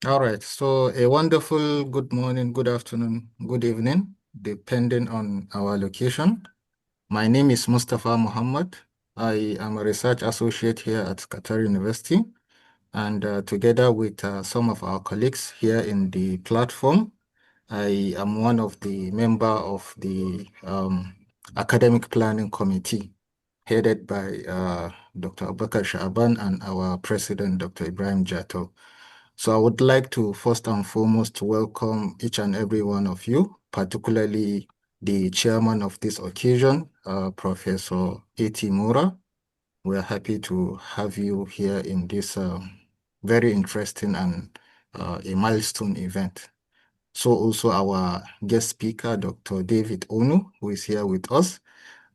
All right. So a wonderful good morning, good afternoon, good evening, depending on our location. My name is Mustafa Muhammad. I am a research associate here at Qatar University, and together with some of our colleagues here in the platform, I am one of the member of the academic planning committee headed by Dr. Abubakar Shaban and our president, Dr. Ibrahim Jato. So I would like to first and foremost welcome each and every one of you, particularly the chairman of this occasion, Professor A.T. Mora. We're happy to have you here in this very interesting and a milestone event. So also our guest speaker, Dr. David Onu, who is here with us.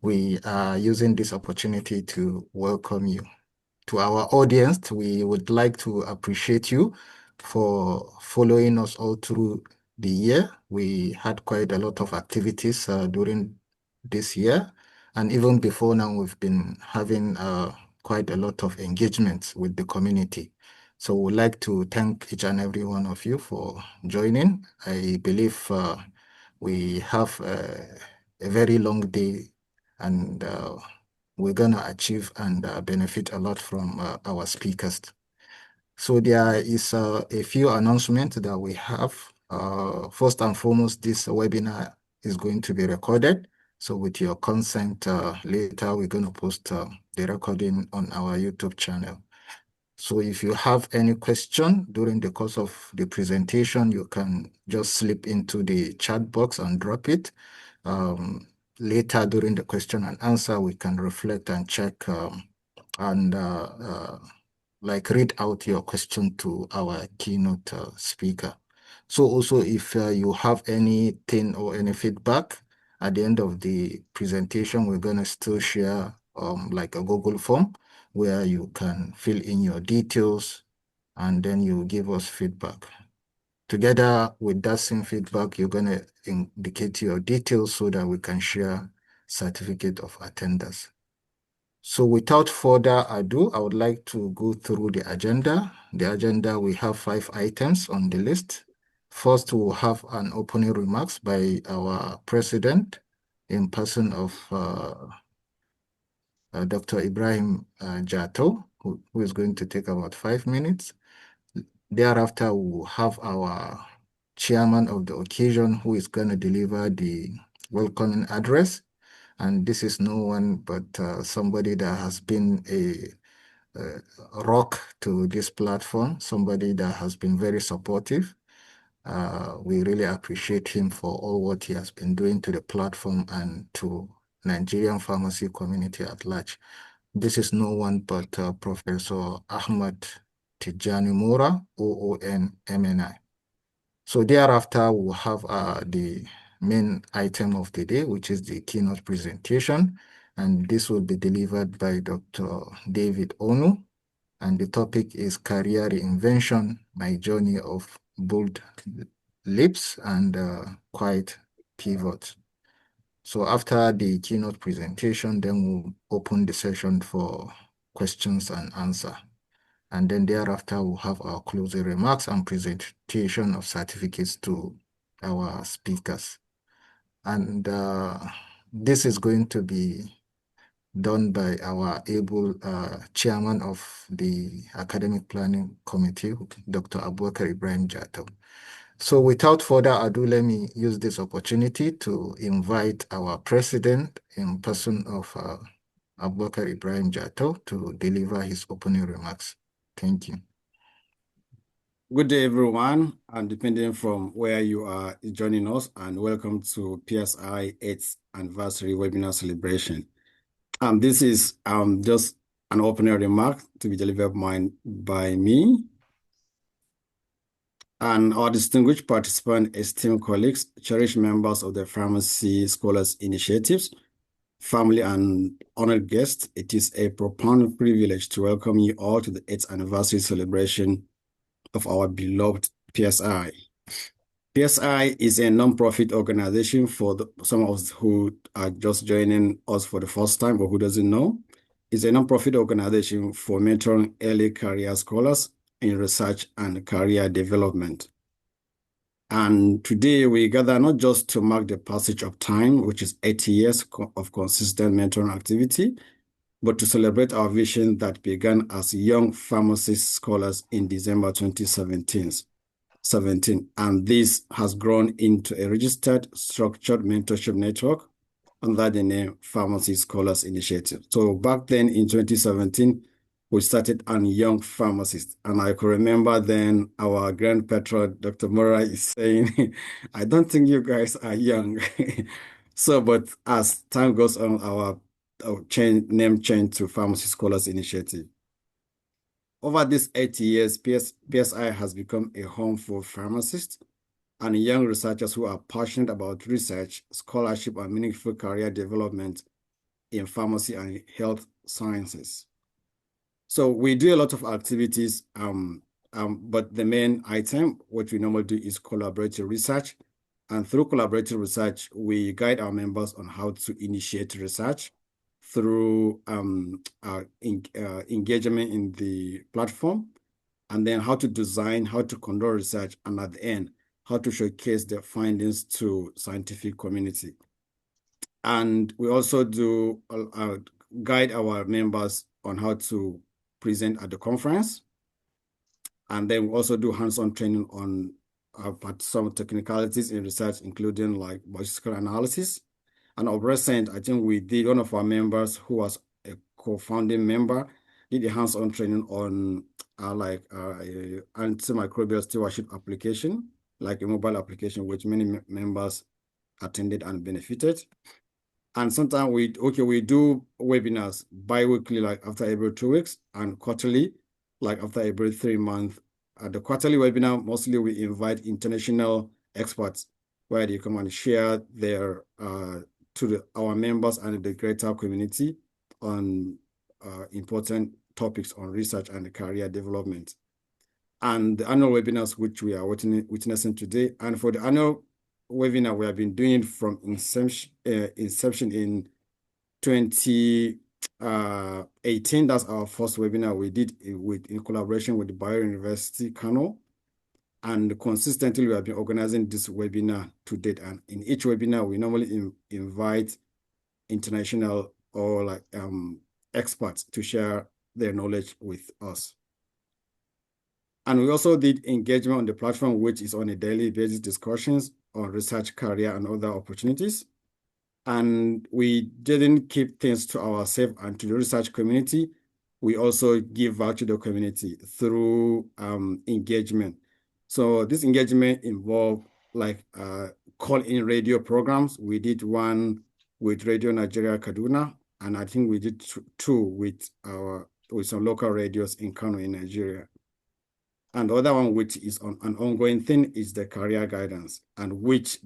We are using this opportunity to welcome you. To our audience, we would like to appreciate you for following us all through the year. We had quite a lot of activities during this year. And even before now, we've been having quite a lot of engagements with the community. So we'd like to thank each and every one of you for joining. I believe we have a very long day and we're going to achieve and benefit a lot from our speakers. So there is a few announcements that we have. First and foremost, this webinar is going to be recorded. So with your consent, later we're going to post the recording on our YouTube channel. So if you have any question during the course of the presentation, you can just slip into the chat box and drop it. Later during the question and answer, we can reflect and check and like read out your question to our keynote speaker. So also if you have anything or any feedback at the end of the presentation, we're going to still share like a Google form where you can fill in your details and then you give us feedback. Together with that same feedback, you're going to indicate your details so that we can share certificate of attendance. So without further ado, I would like to go through the agenda. The agenda, we have 5 items on the list. First, we'll have an opening remarks by our president in person of Dr. Ibrahim Jato, who is going to take about 5 minutes. Thereafter, we'll have our chairman of the occasion who is going to deliver the welcoming address. And this is no one but somebody that has been a rock to this platform, somebody that has been very supportive. We really appreciate him for all what he has been doing to the platform and to Nigerian pharmacy community at large. This is no one but Professor Ahmad Tijani Mura, OON-MNI. So thereafter, we'll have the main item of the day, which is the keynote presentation. And this will be delivered by Dr. David Onu. And the topic is Career Reinvention, My Journey of Bold Leaps and Quiet Pivots. So after the keynote presentation, then we'll open the session for questions and answer. And then thereafter, we'll have our closing remarks and presentation of certificates to our speakers. And this is going to be done by our able chairman of the Academic Planning Committee, Dr. Abubakar Ibrahim Jato. So without further ado, let me use this opportunity to invite our president in person of Abubakar Ibrahim Jato to deliver his opening remarks. Thank you. Good day, everyone, and depending from where you are joining us, and welcome to PSI 8th Anniversary Webinar Celebration. This is just an opening remark to be delivered by me and our distinguished participants, esteemed colleagues, cherished members of the Pharmacy Scholars Initiatives, family and honored guests. It is a profound privilege to welcome you all to the 8th Anniversary celebration of our beloved PSI. PSI is a non-profit organization for some of us who are just joining us for the first time or who doesn't know. It's a non-profit organization for mentoring early career scholars in research and career development. And today we gather not just to mark the passage of time, which is 80 years of consistent mentoring activity, but to celebrate our vision that began as young pharmacist scholars in December 2017. And this has grown into a registered, structured mentorship network under the name Pharmacy Scholars Initiative. So back then in 2017, we started on young pharmacists. And I could remember then our grand patron, Dr. Mora, is saying, I don't think you guys are young. So, but as time goes on, our name changed to Pharmacy Scholars Initiative. Over these 80 years, PSI has become a home for pharmacists and young researchers who are passionate about research, scholarship, and meaningful career development in pharmacy and health sciences. So we do a lot of activities, but the main item, what we normally do is collaborative research. And through collaborative research, we guide our members on how to initiate research through engagement in the platform, and then how to design, how to conduct research, and at the end, how to showcase the findings to scientific community. And we also do guide our members on how to present at the conference. And then we also do hands-on training on some technicalities in research, including like biological analysis. And of recent, I think we did, one of our members who was a co-founding member, did a hands-on training on antimicrobial stewardship application, like a mobile application, which many members attended and benefited. And sometimes we do webinars bi-weekly, like after every 2 weeks, and quarterly, like after every 3 months. At the quarterly webinar, mostly we invite international experts where they come and share their our members and the greater community on important topics on research and career development. And the annual webinars, which we are witnessing today. And for the annual webinar, we have been doing from inception in 2018. That's our first webinar we did in collaboration with the Bio University Kano. And consistently, we have been organizing this webinar to date. And in each webinar, we normally invite international or like experts to share their knowledge with us. And we also did engagement on the platform, which is on a daily basis discussions on research, career, and other opportunities. And we didn't keep things to ourselves and to the research community. We also give back to the community through engagement. So this engagement involved like call-in radio programs. We did one with Radio Nigeria Kaduna, and I think we did two with some local radios in Kano in Nigeria. And the other one, which is on an ongoing thing, is the career guidance, and which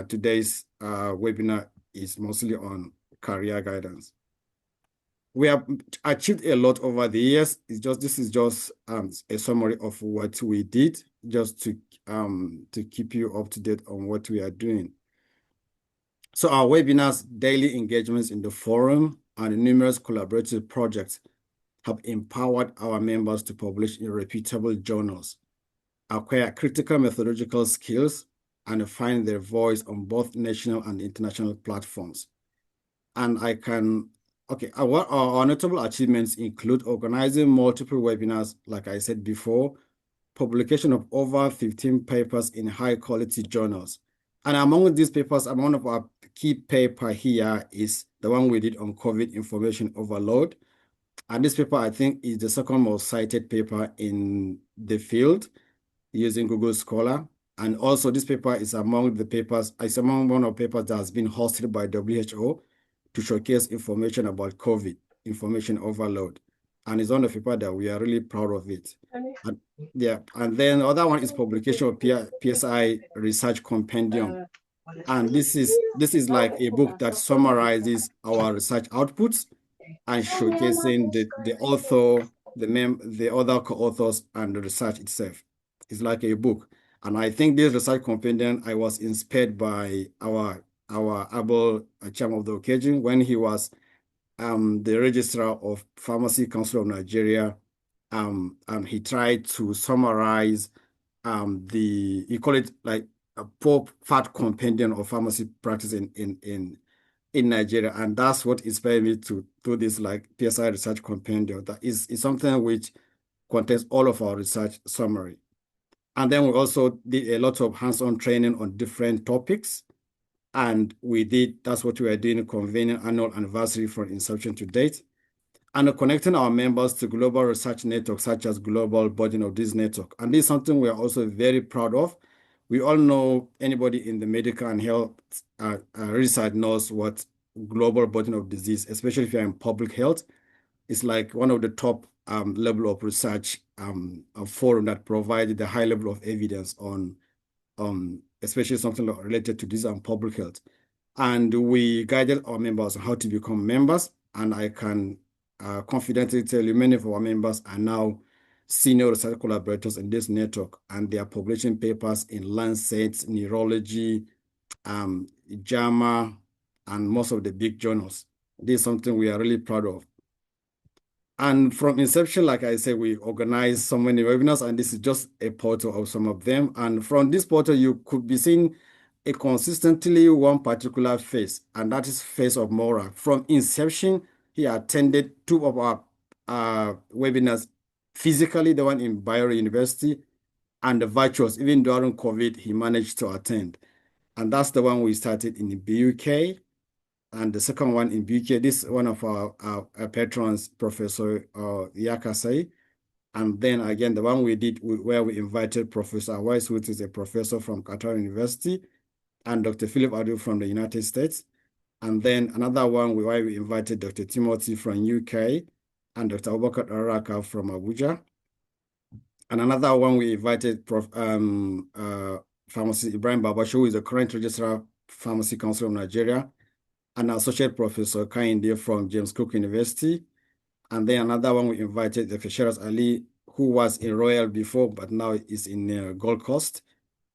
today's webinar is mostly on career guidance. We have achieved a lot over the years. This is just a summary of what we did, just to keep you up to date on what we are doing. So our webinars, daily engagements in the forum, and numerous collaborative projects have empowered our members to publish in reputable journals, acquire critical methodological skills, and find their voice on both national and international platforms. And our notable achievements include organizing multiple webinars, like I said before, publication of over 15 papers in high-quality journals. And among these papers, one of our key paper here is the one we did on COVID information overload. And this paper, I think, is the second most cited paper in the field using Google Scholar. And also this paper is among one of the papers that has been hosted by WHO to showcase information about COVID, information overload. And it's one of the papers that we are really proud of it. And then the other one is publication of PSI Research Compendium. And this is like a book that summarizes our research outputs and showcasing the author, the other co-authors, and the research itself. It's like a book. And I think this research compendium, I was inspired by our able chairman of the occasion when he was the registrar of Pharmacy Council of Nigeria and he tried to summarize you call it like a poor fat compendium of pharmacy practice in Nigeria, and that's what inspired me to do this like PSI research compendium. That is something which contains all of our research summary. And then we also did a lot of hands-on training on different topics. And that's what we are doing, convening annual anniversary from inception to date, and connecting our members to global research networks such as Global Body of this network. And this is something we are also very proud of. We all know anybody in the medical and health research knows what global burden of disease, especially if you're in public health, is like one of the top level of research forum that provided the high level of evidence on especially something related to this and public health. And we guided our members on how to become members. And I can confidently tell you many of our members are now senior research collaborators in this network, and they are publishing papers in Lancet, Neurology, JAMA, and most of the big journals. This is something we are really proud of. And from inception, like I said, we organized so many webinars, and this is just a portal of some of them. And from this portal, you could be seeing a consistently one particular face, and that is face of Mora. From inception, he attended two of our webinars physically, the one in Bayero University, and the virtuals. Even during COVID, he managed to attend. And that's the one we started in the BUK. And the second one in BK, this is one of our patrons, Professor Yakasai. And then again, the one we did where we invited Professor Weiss, which is a professor from Qatar University, and Dr. Philip Adu from the United States. And then another one where we invited Dr. Timothy from UK and Dr. Abubakar Araka from Abuja. And another one we invited Pharmacy Ibrahim Babashu, who is the current registrar Pharmacy Council of Nigeria, an associate professor Kainde from James Cook University. And then another one we invited Dr. Sheraz Ali, who was in Royal before, but now is in Gold Coast.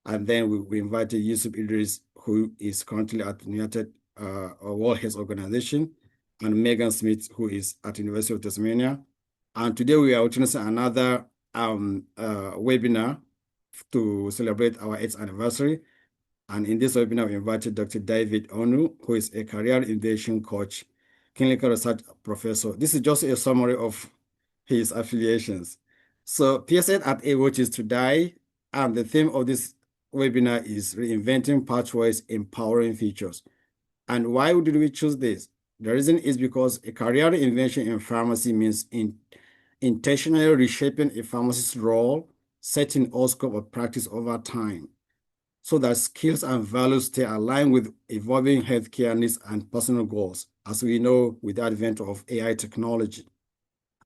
And then we invited Yusuf Idris, who is currently at the United World Health Organization, and Megan Smith, who is at University of Tasmania. And today we are witnessing another webinar to celebrate our 8th anniversary. And in this webinar, we invited Dr. David Onu, who is a career innovation coach, clinical research professor. This is just a summary of his affiliations. So PSN at A, which is to die, and the theme of this webinar is Reinventing Pathways, Empowering Futures. And why did we choose this? The reason is because a career invention in pharmacy means intentionally reshaping a pharmacist's role, setting all scope of practice over time, so that skills and values stay aligned with evolving healthcare needs and personal goals, as we know with the advent of AI technology.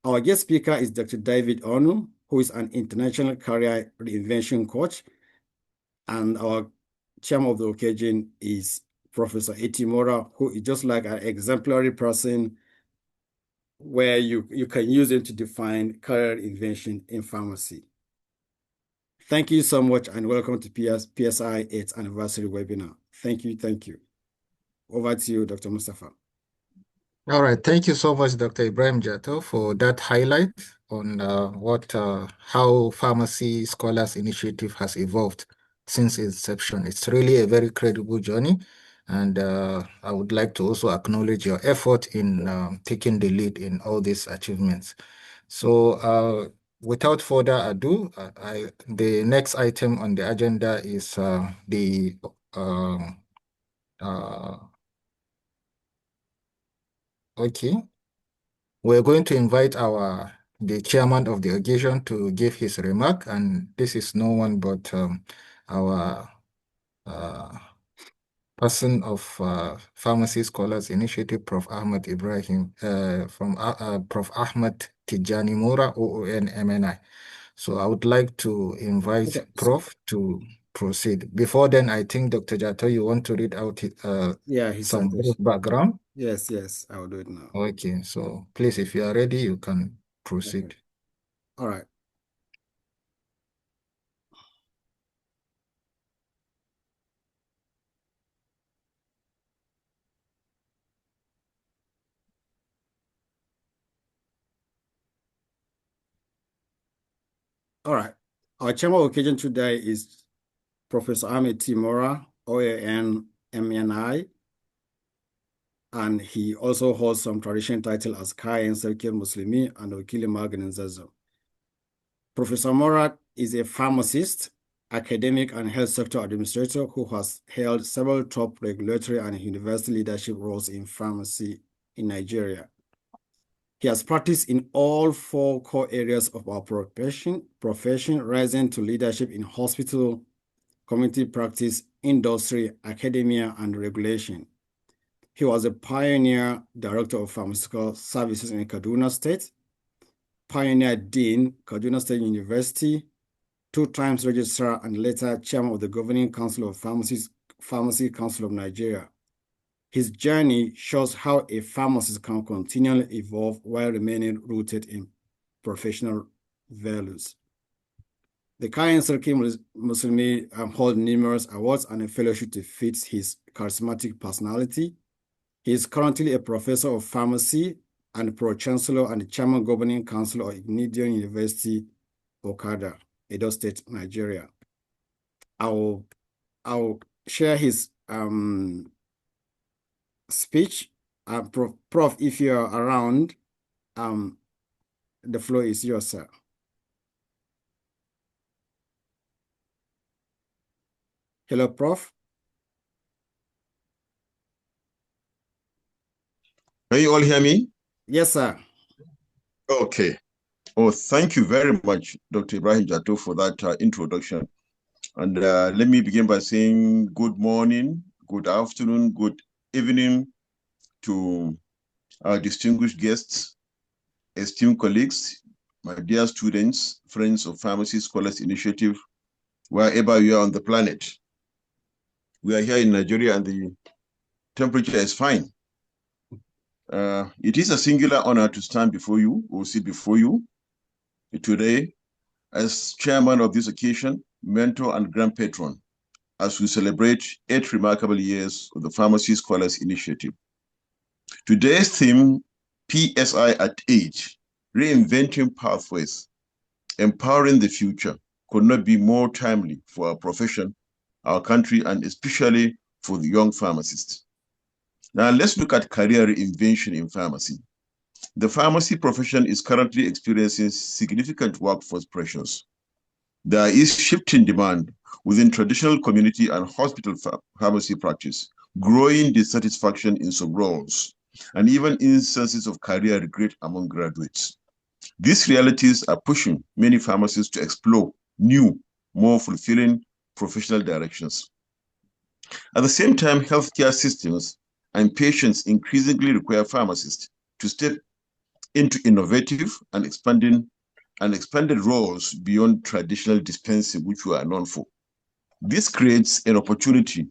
Our guest speaker is Dr. David Onu, who is an international career reinvention coach, and our chairman of the occasion is Professor Etimora, who is just like an exemplary person where you can use him to define career invention in pharmacy. Thank you so much, and welcome to PSI 8th anniversary webinar. Thank you, thank you. Over to you, Dr. Mustafa. All right, thank you so much, Dr. Ibrahim Jato, for that highlight on how Pharmacy Scholars Initiative has evolved since inception. It's really a very credible journey, and I would like to also acknowledge your effort in taking the lead in all these achievements. So, without further ado, the next item on the agenda is the okay. We're going to invite the chairman of the occasion to give his remark, and this is no one but our uh, person of Pharmacy Scholars Initiative, Prof. Ahmed Ibrahim, from Prof. Ahmed Tijani Mora, OON MNI. So I would like to invite Prof to proceed. Before then, I think Dr. Jato, you want to read out some background? Yes, I will do it now. Okay, so please, if you are ready, you can proceed. Okay. All right. All right. Our chairman of occasion today is Professor Ahmed Timora, OAN MNI, and he also holds some traditional title as Kayan Serkir Muslimi and Wakili Maganin Zazo. Professor Morat is a pharmacist, academic, and health sector administrator who has held several top regulatory and university leadership roles in pharmacy in Nigeria. He has practiced in all four core areas of our profession, rising to leadership in hospital, community practice, industry, academia, and regulation. He was a pioneer director of pharmaceutical services in Kaduna State, pioneer dean, Kaduna State University, 2 times registrar, and later chairman of the Governing Council of Pharmacy Council of Nigeria. His journey shows how a pharmacist can continually evolve while remaining rooted in professional values. The Kayan Serki Muslimi hold numerous awards and a fellowship to fit his charismatic personality. He is currently a professor of pharmacy and pro-chancellor and the chairman governing council of Ignidion University, Okada, Edo State, Nigeria. I'll share his speech. Prof, if you're around, the floor is yours, sir. Hello, Prof. Can you all hear me? Yes, sir. Okay. Oh, thank you very much, Dr. Ibrahim Jato, for that introduction. And let me begin by saying good morning, good afternoon, good evening to our distinguished guests, esteemed colleagues, my dear students, friends of Pharmacy Scholars Initiative, wherever you are on the planet. We are here in Nigeria and the temperature is fine. It is a singular honor to stand before you or sit before you today as chairman of this occasion, mentor and grand patron, as we celebrate 8 remarkable years of the Pharmacy Scholars Initiative. Today's theme, PSI at Age, Reinventing Pathways, Empowering the Future, could not be more timely for our profession, our country, and especially for the young pharmacists. Now let's look at career reinvention in pharmacy. The pharmacy profession is currently experiencing significant workforce pressures. There is shifting demand within traditional community and hospital pharmacy practice, growing dissatisfaction in some roles, and even instances of career regret among graduates. These realities are pushing many pharmacists to explore new, more fulfilling professional directions. At the same time, healthcare systems and patients increasingly require pharmacists to step into innovative and expanded roles beyond traditional dispensing, which we are known for. This creates an opportunity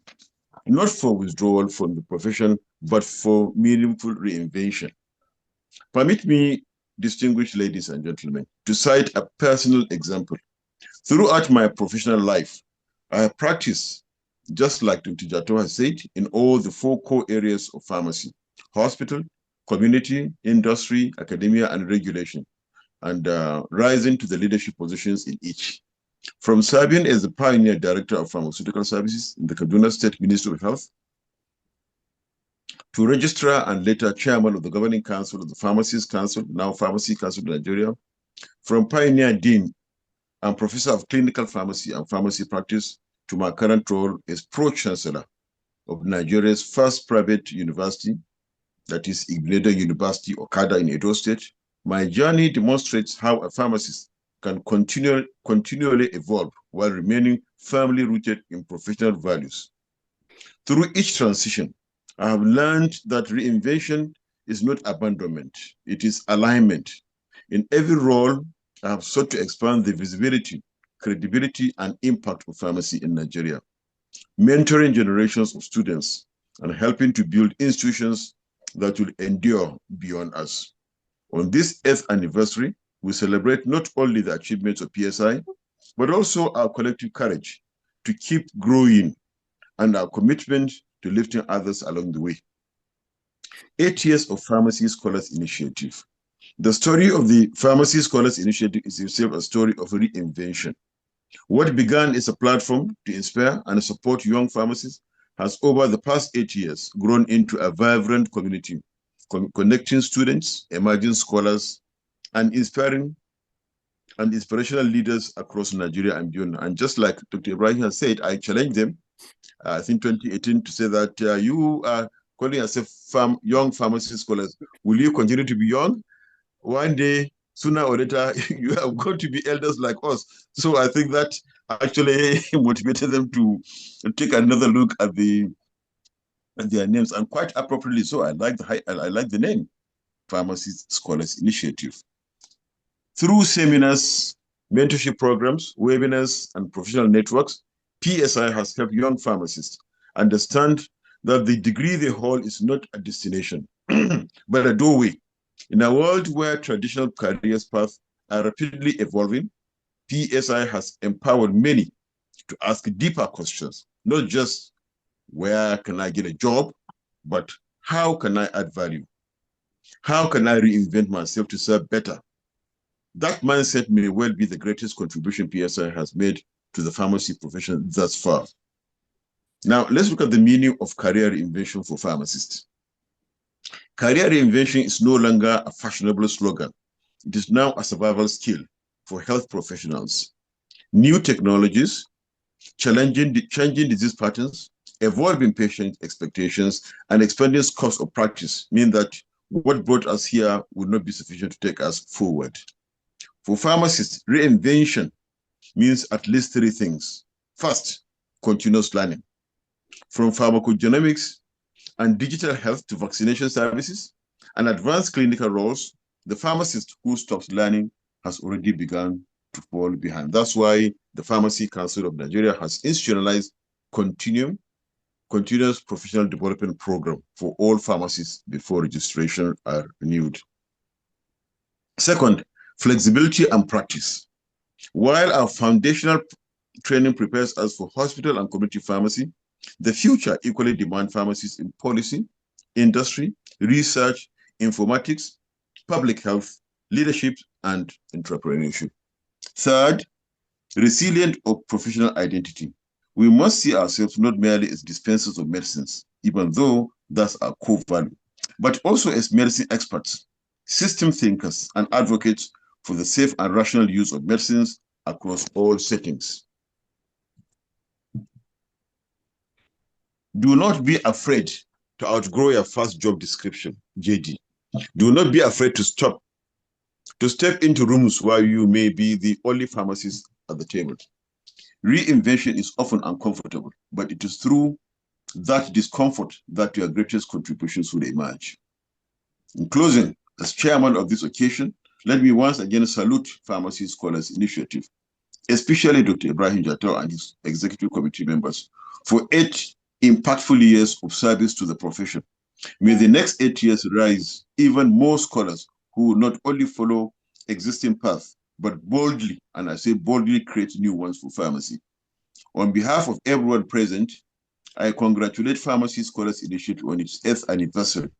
not for withdrawal from the profession, but for meaningful reinvention. Permit me, distinguished ladies and gentlemen, to cite a personal example. Throughout my professional life, I have practiced, just like Dr. Jato has said, in all the 4 core areas of pharmacy: hospital, community, industry, academia, and regulation, and rising to the leadership positions in each. From serving as the pioneer director of pharmaceutical services in the Kaduna State Ministry of Health, to registrar and later chairman of the governing council of the Pharmacists Council, now Pharmacy Council of Nigeria, from pioneer dean and professor of clinical pharmacy and pharmacy practice to my current role as pro-chancellor of Nigeria's first private university, that is Ignidion University, Okada in Edo State. My journey demonstrates how a pharmacist can continually evolve while remaining firmly rooted in professional values. Through each transition, I have learned that reinvention is not abandonment, it is alignment. In every role, I have sought to expand the visibility, credibility, and impact of pharmacy in Nigeria, mentoring generations of students and helping to build institutions that will endure beyond us. On this 8th anniversary, we celebrate not only the achievements of PSI, but also our collective courage to keep growing and our commitment to lifting others along the way. 8 years of Pharmacy Scholars Initiative. The story of the Pharmacy Scholars Initiative is itself a story of reinvention. What began as a platform to inspire and support young pharmacists has, over the past 8 years, grown into a vibrant community, connecting students, emerging scholars, and inspiring and inspirational leaders across Nigeria and beyond. And just like Dr. Ibrahim has said, I challenged them, I think 2018, to say that you are calling yourself young pharmacy scholars. Will you continue to be young? One day, sooner or later, you are going to be elders like us. So I think that actually motivated them to take another look at their names, and quite appropriately so. I like the name, Pharmacy Scholars Initiative. Through seminars, mentorship programs, webinars, and professional networks, PSI has helped young pharmacists understand that the degree they hold is not a destination, but a doorway. In a world where traditional career paths are rapidly evolving, PSI has empowered many to ask deeper questions, not just where can I get a job, but how can I add value? How can I reinvent myself to serve better? That mindset may well be the greatest contribution PSI has made to the pharmacy profession thus far. Now, let's look at the meaning of career reinvention for pharmacists. Career reinvention is no longer a fashionable slogan. It is now a survival skill for health professionals. New technologies, changing disease patterns, evolving patient expectations, and expanding scopes of practice mean that what brought us here would not be sufficient to take us forward. For pharmacists, reinvention means at least three things. First, continuous learning. From pharmacogenomics and digital health to vaccination services and advanced clinical roles, the pharmacist who stops learning has already begun to fall behind. That's why the Pharmacy Council of Nigeria has institutionalized continuous professional development program for all pharmacists before registration are renewed. Second, flexibility and practice. While our foundational training prepares us for hospital and community pharmacy, the future equally demands pharmacists in policy, industry, research, informatics, public health, leadership, and entrepreneurship. Third, resilient of professional identity. We must see ourselves not merely as dispensers of medicines, even though that's our core value, but also as medicine experts, system thinkers, and advocates for the safe and rational use of medicines across all settings. Do not be afraid to outgrow your first job description, JD. Do not be afraid to step into rooms where you may be the only pharmacist at the table. Reinvention is often uncomfortable, but it is through that discomfort that your greatest contributions will emerge. In closing, as chairman of this occasion, let me once again salute Pharmacy Scholars Initiative, especially Dr. Ibrahim Jato and his executive committee members, for 8 impactful years of service to the profession. May the next 8 years rise even more scholars who will not only follow existing paths, but boldly, and I say boldly, create new ones for pharmacy. On behalf of everyone present, I congratulate Pharmacy Scholars Initiative on its 8th anniversary.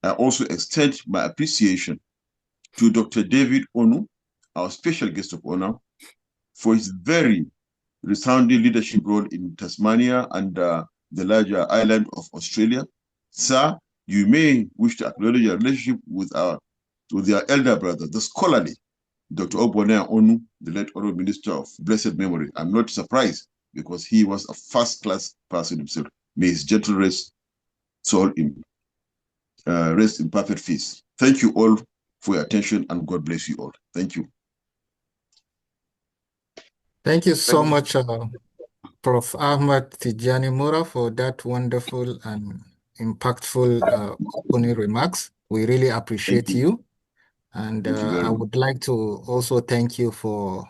I also extend my appreciation to Dr. David Onu, our special guest of honor, for his very resounding leadership role in Tasmania and the larger island of Australia. Sir, you may wish to acknowledge your relationship with your elder brother, the scholarly Dr. Obonea Onu, the late Honorable Minister of Blessed Memory. I'm not surprised because he was a first-class person himself. May his gentle rest in perfect peace. Thank you all for your attention, and God bless you all. Thank you. Thank you so much, Prof. Ahmad Tijani Mura, for that wonderful and impactful opening remarks. We really appreciate you. And I would like to also thank you for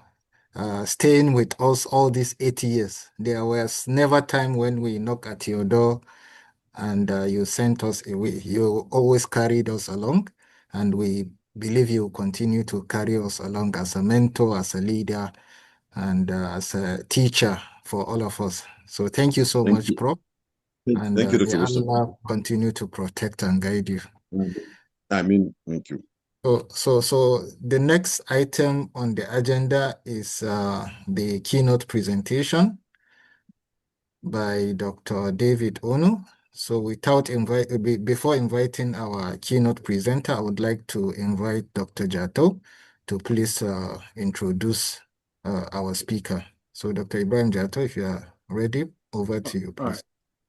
staying with us all these 8 years. There was never time when we knock at your door and you sent us away. You always carried us along, and we believe you continue to carry us along as a mentor, as a leader, and as a teacher for all of us. So thank you so much, Prof. And thank you, may Dr. Allah continue to protect and guide you. I mean, thank you. So the next item on the agenda is the keynote presentation by Dr. David Onu. So before inviting our keynote presenter, I would like to invite Dr. Jato to please introduce our speaker. So Dr. Ibrahim Jato, if you are ready, over to you, All right. please.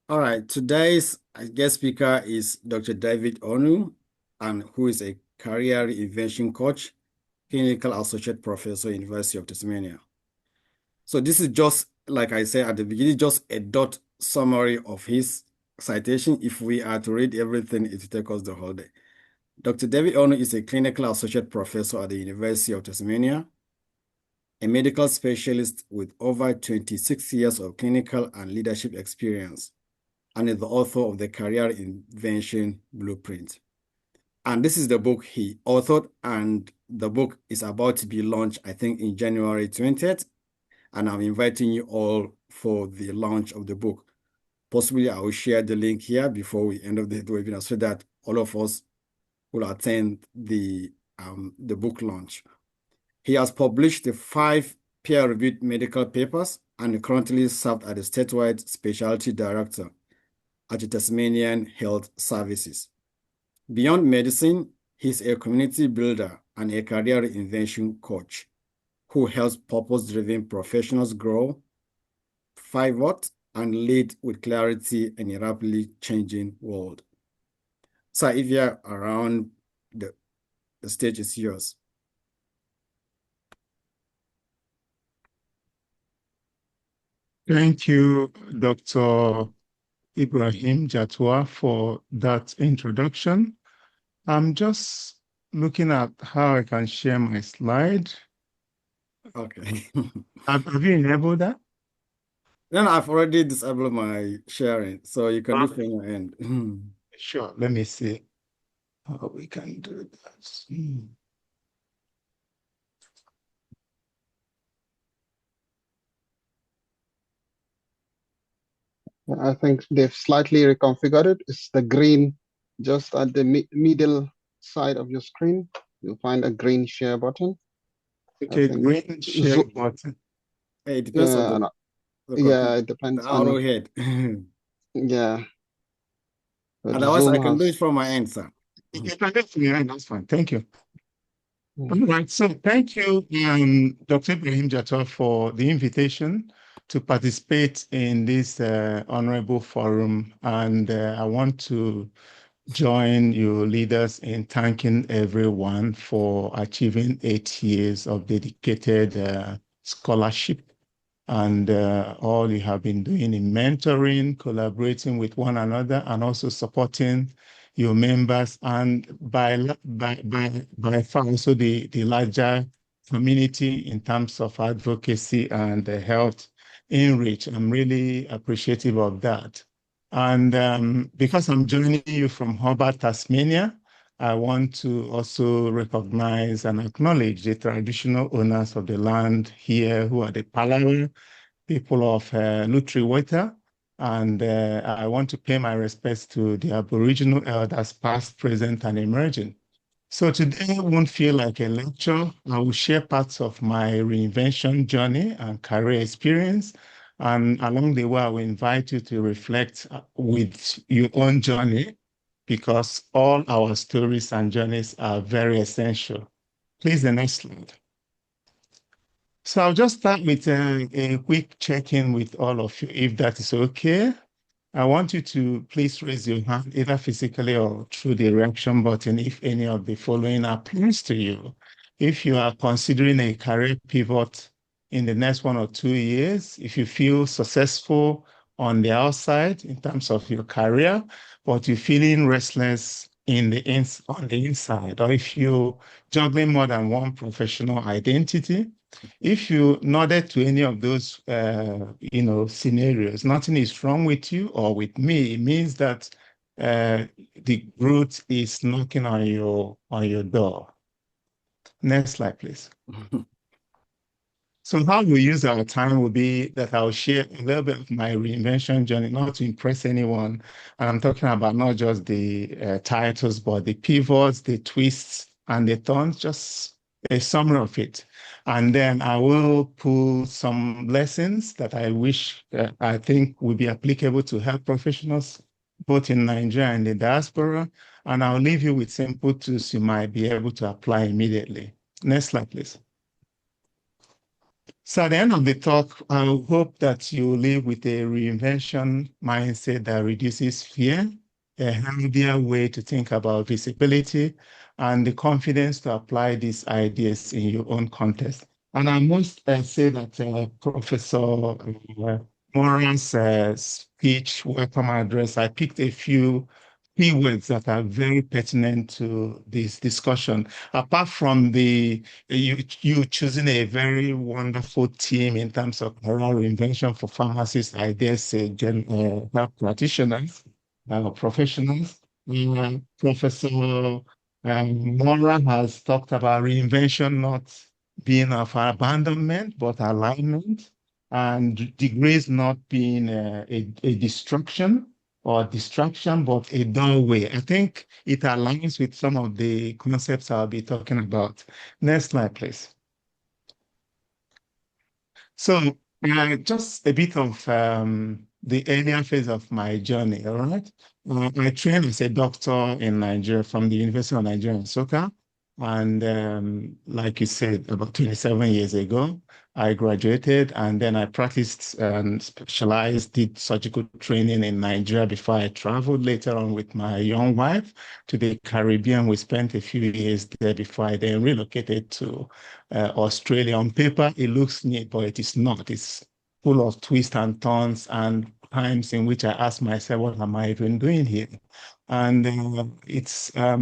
All right. Today's guest speaker is Dr. David Onu, and who is a career reinvention coach, clinical associate professor, University of Tasmania. So this is just, like I said at the beginning, just a dot summary of his citation. If we are to read everything, it will take us the whole day. Dr. David Onu is a clinical associate professor at the University of Tasmania, a medical specialist with over 26 years of clinical and leadership experience, and is the author of the Career Invention Blueprint. And this is the book he authored, and the book is about to be launched, I think, in January 20th. And I'm inviting you all for the launch of the book. Possibly I will share the link here before we end of the webinar so that all of us will attend the book launch. He has published the 5 peer-reviewed medical papers and currently served as the statewide specialty director at the Tasmanian Health Services. Beyond medicine, he's a community builder and a career invention coach who helps purpose-driven professionals grow, pivot, and lead with clarity in a rapidly changing world. So if you're around, the stage is yours. Thank you, Dr. Ibrahim Jatwa, for that introduction. I'm just looking at how I can share my slide. Okay. Have you enabled that? Then I've already disabled my sharing, so you can look from your end. Sure, let me see how we can do that. I think they've slightly reconfigured it. It's the green just at the middle side of your screen. You'll find a green share button. Okay, green share button. It depends on it depends the on arrowhead. yeah. But Otherwise, Zoom I can do has it from my end, sir. You can do it from your end, that's fine. Thank you. Mm. All right, so thank you, Dr. Ibrahim Jatwa, for the invitation to participate in this honorable forum. And I want to join you leaders in thanking everyone for achieving 8 years of dedicated scholarship and all you have been doing in mentoring, collaborating with one another, and also supporting your members, and by far also the larger community in terms of advocacy and health enrich. I'm really appreciative of that. And because I'm joining you from Hobart, Tasmania, I want to also recognize and acknowledge the traditional owners of the land here who are the Palawa people of Lutri. And I want to pay my respects to the Aboriginal elders past, present, and emerging. So today won't feel like a lecture. I will share parts of my reinvention journey and career experience. And along the way, I will invite you to reflect with your own journey, because all our stories and journeys are very essential. Please, the next slide. So I'll just start with a quick check-in with all of you, if that is okay. I want you to please raise your hand, either physically or through the reaction button, if any of the following applies to you. If you are considering a career pivot in the next 1 or 2 years, if you feel successful on the outside in terms of your career, but you're feeling restless on the inside, or if you're juggling more than one professional identity, if you nodded to any of those, scenarios, nothing is wrong with you or with me. It means that the growth is knocking on your door. Next slide, please. So how we use our time will be that I'll share a little bit of my reinvention journey, not to impress anyone. And I'm talking about not just the titles, but the pivots, the twists, and the thorns, just a summary of it. And then I will pull some lessons that I think will be applicable to health professionals, both in Nigeria and the diaspora. And I'll leave you with simple tools you might be able to apply immediately. Next slide, please. So at the end of the talk, I hope that you live with a reinvention mindset that reduces fear, a healthier way to think about visibility, and the confidence to apply these ideas in your own context. And I must say that Professor Moran's speech, welcome address, I picked a few keywords that are very pertinent to this discussion. Apart from you choosing a very wonderful team in terms of career reinvention for pharmacists, I dare say, health practitioners, professionals. Professor Mora has talked about reinvention not being of abandonment, but alignment, and degrees not being a destruction or distraction, but a doorway. I think it aligns with some of the concepts I'll be talking about. Next slide, please. So just a bit of the earlier phase of my journey, all right? I trained as a doctor in Nigeria from the University of Nigeria in Soka. And like you said, about 27 years ago, I graduated and then I practiced and specialized, did surgical training in Nigeria before I traveled later on with my young wife to the Caribbean. We spent a few years there before I then relocated to Australia. On paper, it looks neat, but it is not. It's full of twists and turns and times in which I ask myself, what am I even doing here? And it's a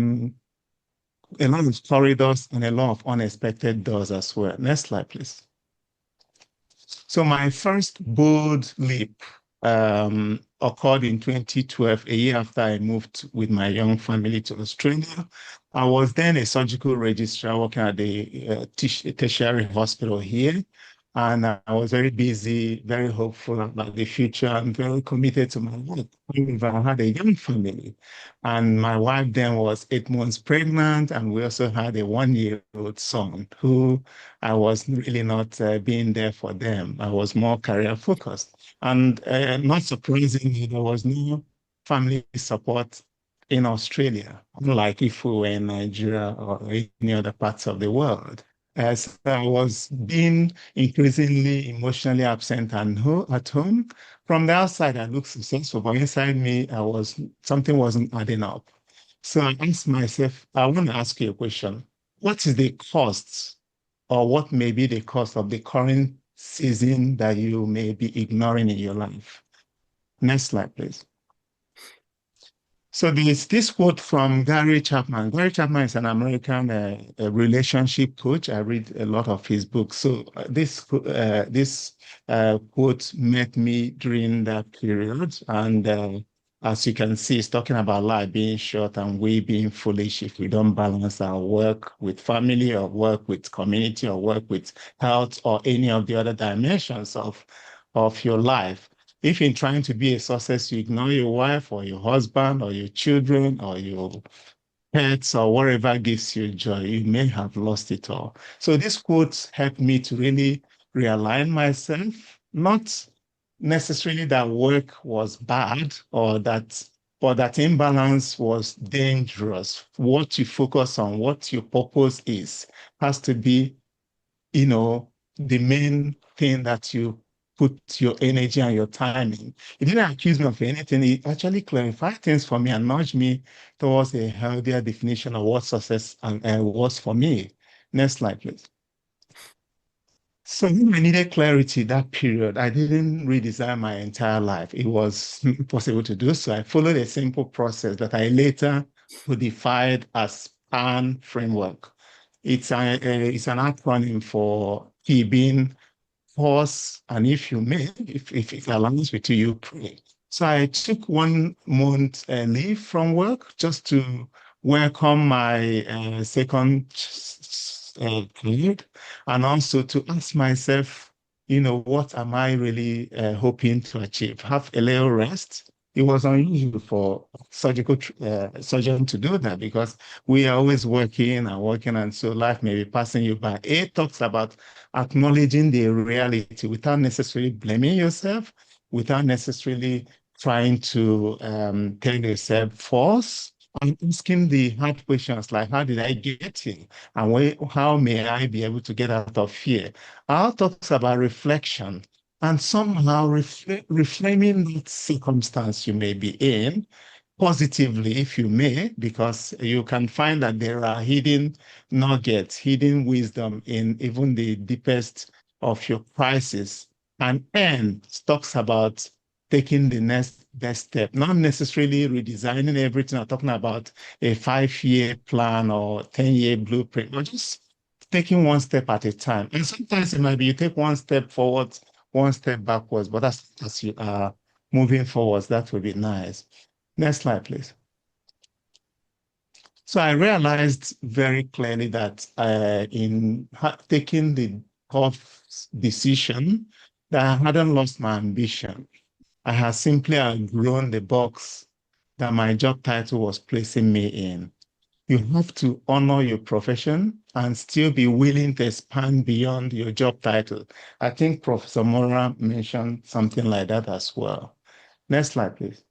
lot of corridors and a lot of unexpected doors as well. Next slide, please. So my first bold leap occurred in 2012, a year after I moved with my young family to Australia. I was then a surgical registrar working at the tertiary hospital here. And I was very busy, very hopeful about the future, and very committed to my work. However, I had a young family, and my wife then was 8 months pregnant, and we also had a 1-year-old son who I was really not being there for them. I was more career focused. And not surprisingly, there was no family support in Australia, unlike if we were in Nigeria or any other parts of the world. As I was being increasingly emotionally absent and at home, from the outside, I looked successful, but inside me, something wasn't adding up. So I asked myself, I want to ask you a question. What is the cost, or what may be the cost of the current season that you may be ignoring in your life? Next slide, please. So there's this quote from Gary Chapman. Gary Chapman is an American relationship coach. I read a lot of his books. So this quote met me during that period. And as you can see, it's talking about life being short and we being foolish if we don't balance our work with family or work with community or work with health or any of the other dimensions of your life. If in trying to be a success, you ignore your wife or your husband or your children or your pets or whatever gives you joy, you may have lost it all. So this quote helped me to really realign myself, not necessarily that work was bad or that imbalance was dangerous. What you focus on, what your purpose is, has to be, the main thing that you put your energy and your time in. He didn't accuse me of anything. He actually clarified things for me and nudged me towards a healthier definition of what success was for me. Next slide, please. So when I needed clarity that period, I didn't redesign my entire life. It was impossible to do so. I followed a simple process that I later codified as PAN framework. It's an acronym for keeping, pause, and if you may, if it aligns with you, you pray. So I took 1 month leave from work just to welcome my second child, and also to ask myself, what am I really hoping to achieve? Have a little rest, It was unusual for surgeon to do that because we are always working, and so life may be passing you by. It talks about acknowledging the reality without necessarily blaming yourself, without necessarily trying to tell yourself false, and asking the hard questions like, how did I get here? And how may I be able to get out of fear? Our talks about reflection and somehow reframing that circumstance you may be in positively, if you may, because you can find that there are hidden nuggets, hidden wisdom in even the deepest of your crisis. And N talks about taking the next best step, not necessarily redesigning everything. I'm talking about a 5-year plan or 10-year blueprint, or just taking one step at a time. And sometimes it might be you take one step forward, one step backwards, but as you are moving forwards, that would be nice. Next slide, please. So I realized very clearly that in taking the tough decision, that I hadn't lost my ambition. I had simply outgrown the box that my job title was placing me in. You have to honor your profession and still be willing to expand beyond your job title. I think Professor Mora mentioned something like that as well. Next slide, please.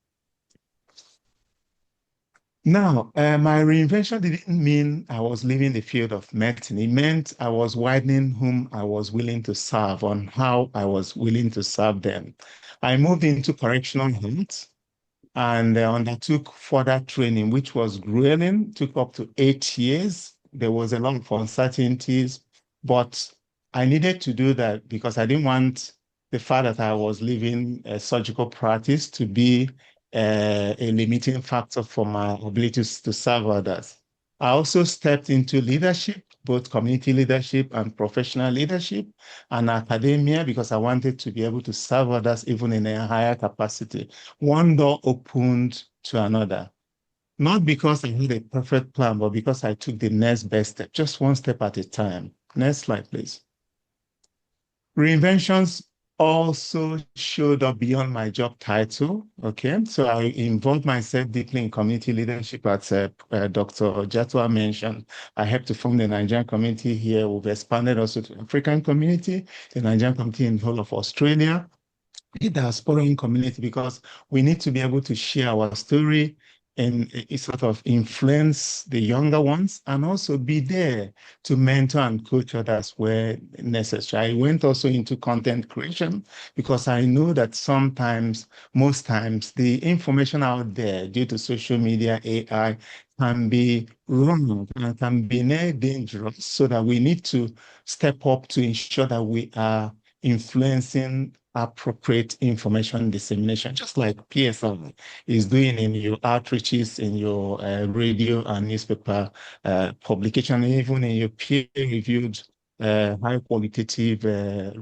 Now, my reinvention didn't mean I was leaving the field of medicine. It meant I was widening whom I was willing to serve on how I was willing to serve them. I moved into correctional health and undertook further training, which was grueling, took up to 8 years. There was a lot of uncertainties, but I needed to do that because I didn't want the fact that I was leaving a surgical practice to be a limiting factor for my abilities to serve others. I also stepped into leadership, both community leadership and professional leadership, and academia, because I wanted to be able to serve others even in a higher capacity. One door opened to another, not because I had a perfect plan, but because I took the next best step, just one step at a time. Next slide, please. Reinventions also showed up beyond my job title. Okay, so I involved myself deeply in community leadership, as Dr. Jatwa mentioned. I helped to form the Nigerian community here. We've expanded also to African community, the Nigerian community in the whole of Australia, the diasporan community, because we need to be able to share our story and sort of influence the younger ones and also be there to mentor and coach others where necessary. I went also into content creation because I know that sometimes, most times, the information out there due to social media, AI, can be wrong and can be dangerous, so that we need to step up to ensure that we are influencing appropriate information dissemination, just like PSI is doing in your outreaches, in your radio and newspaper publication, even in your peer-reviewed high qualitative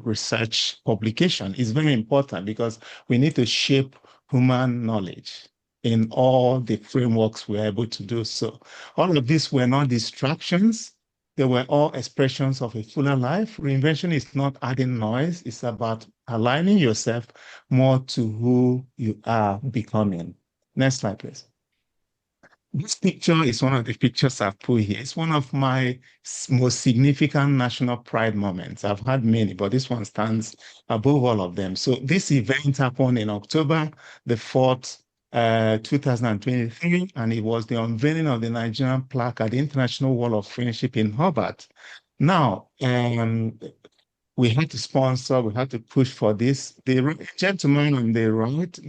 research publication. Is very important because we need to shape human knowledge in all the frameworks we're able to do so. All of these were not distractions. They were all expressions of a fuller life. Reinvention is not adding noise. It's about aligning yourself more to who you are becoming. Next slide, please. This picture is one of the pictures I've put here. It's one of my most significant national pride moments. I've had many, but this one stands above all of them. So this event happened in October the 4th, 2023, and it was the unveiling of the Nigerian plaque at the International Wall of Friendship in Hobart. Now, we had to sponsor, we had to push for this. The gentleman on the right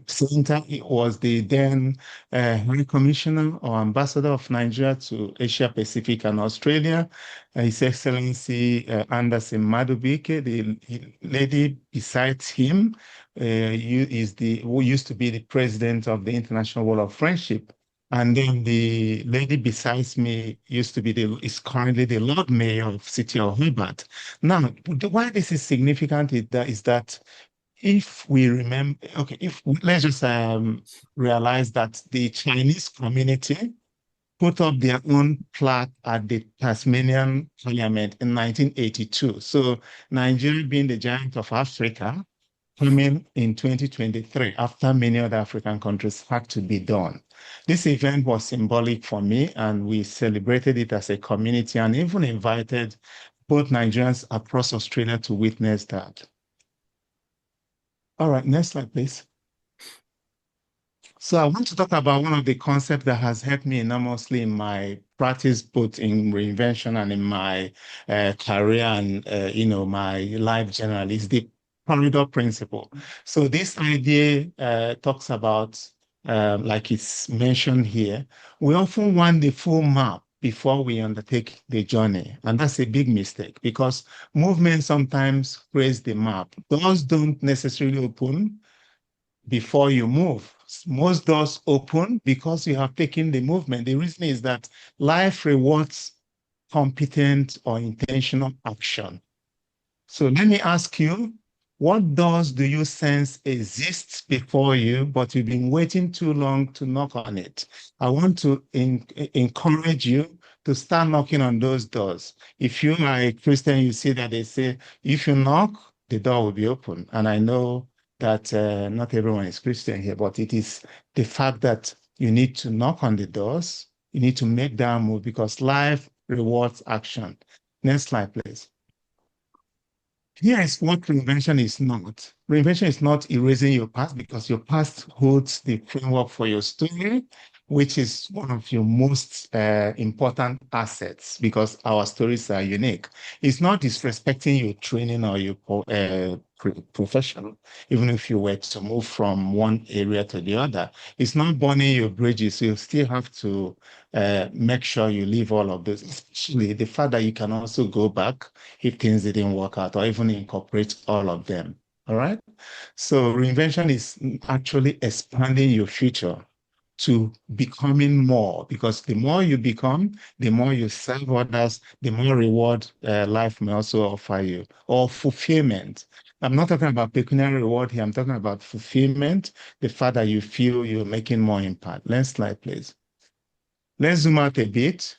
center was the then High Commissioner or Ambassador of Nigeria to Asia Pacific and Australia, His Excellency Anderson Madubike. The lady besides him who used to be the president of the International Wall of Friendship. And then the lady besides me is currently the Lord Mayor of City of Hobart. Now, why this is significant is that if we remember, okay, let's just realize that the Chinese community put up their own plaque at the Tasmanian Parliament in 1982. So Nigeria, being the giant of Africa, coming in 2023 after many other African countries had to be done. This event was symbolic for me, and we celebrated it as a community and even invited both Nigerians across Australia to witness that. All right, next slide, please. So I want to talk about one of the concepts that has helped me enormously in my practice, both in reinvention and in my career and my life generally, is the corridor principle. So this idea talks about, like it's mentioned here, we often want the full map before we undertake the journey. And that's a big mistake because movement sometimes creates the map. Doors don't necessarily open before you move. Most doors open because you have taken the movement. The reason is that life rewards competent or intentional action. So let me ask you, what doors do you sense exists before you, but you've been waiting too long to knock on it? I want to encourage you to start knocking on those doors. If you are a Christian, you see that they say, if you knock, the door will be open. And I know that not everyone is Christian here, but it is the fact that you need to knock on the doors. You need to make that move because life rewards action. Next slide, please. Here is what reinvention is not. Reinvention is not erasing your past because your past holds the framework for your story, which is one of your most important assets because our stories are unique. It's not disrespecting your training or your profession, even if you were to move from one area to the other. It's not burning your bridges. You still have to make sure you leave all of this, especially the fact that you can also go back if things didn't work out or even incorporate all of them. All right. So reinvention is actually expanding your future to becoming more, because the more you become, the more you serve others, the more reward life may also offer you, or fulfillment. I'm not talking about pecuniary reward here. I'm talking about fulfillment, the fact that you feel you're making more impact. Next slide, please. Let's zoom out a bit.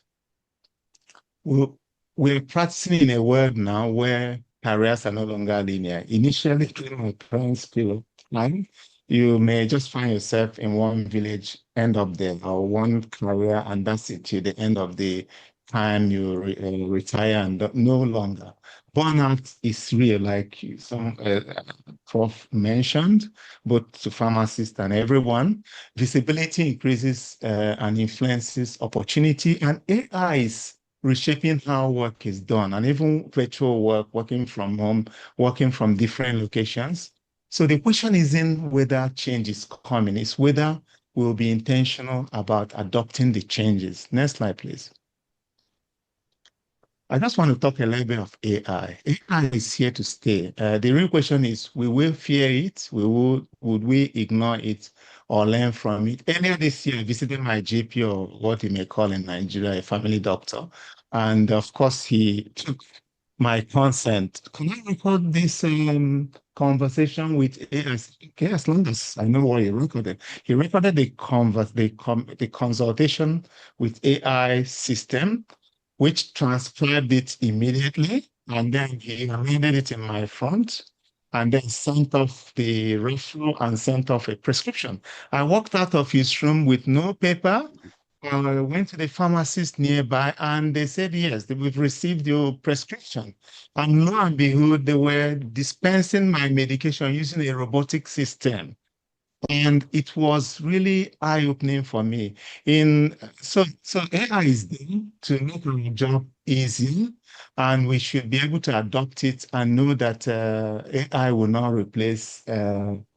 We're practicing in a world now where careers are no longer linear. Initially, during my parents' period of time, you may just find yourself in one village, end up there, or one career, and that's it till the end of the time you retire and no longer. Burnout is real, like some Prof mentioned, both to pharmacists and everyone. Visibility increases and influences opportunity, and AI is reshaping how work is done, and even virtual work, working from home, working from different locations. So the question isn't whether change is coming, it's whether we'll be intentional about adopting the changes. Next slide, please. I just want to talk a little bit of AI. AI is here to stay. The real question is, will we fear it? Would we ignore it or learn from it? Earlier this year, I visited my GP, or what you may call in Nigeria, a family doctor. And of course, he took my consent. Can I record this conversation with AI? Okay, as long as I know what he recorded. He recorded the consultation with AI system, which transcribed it immediately, and then he amended it in my front, and then sent off the referral and sent off a prescription. I walked out of his room with no paper. I went to the pharmacist nearby, and they said, yes, we've received your prescription. And lo and behold, they were dispensing my medication using a robotic system. And it was really eye-opening for me. So AI is there to make our job easier, and we should be able to adopt it and know that AI will not replace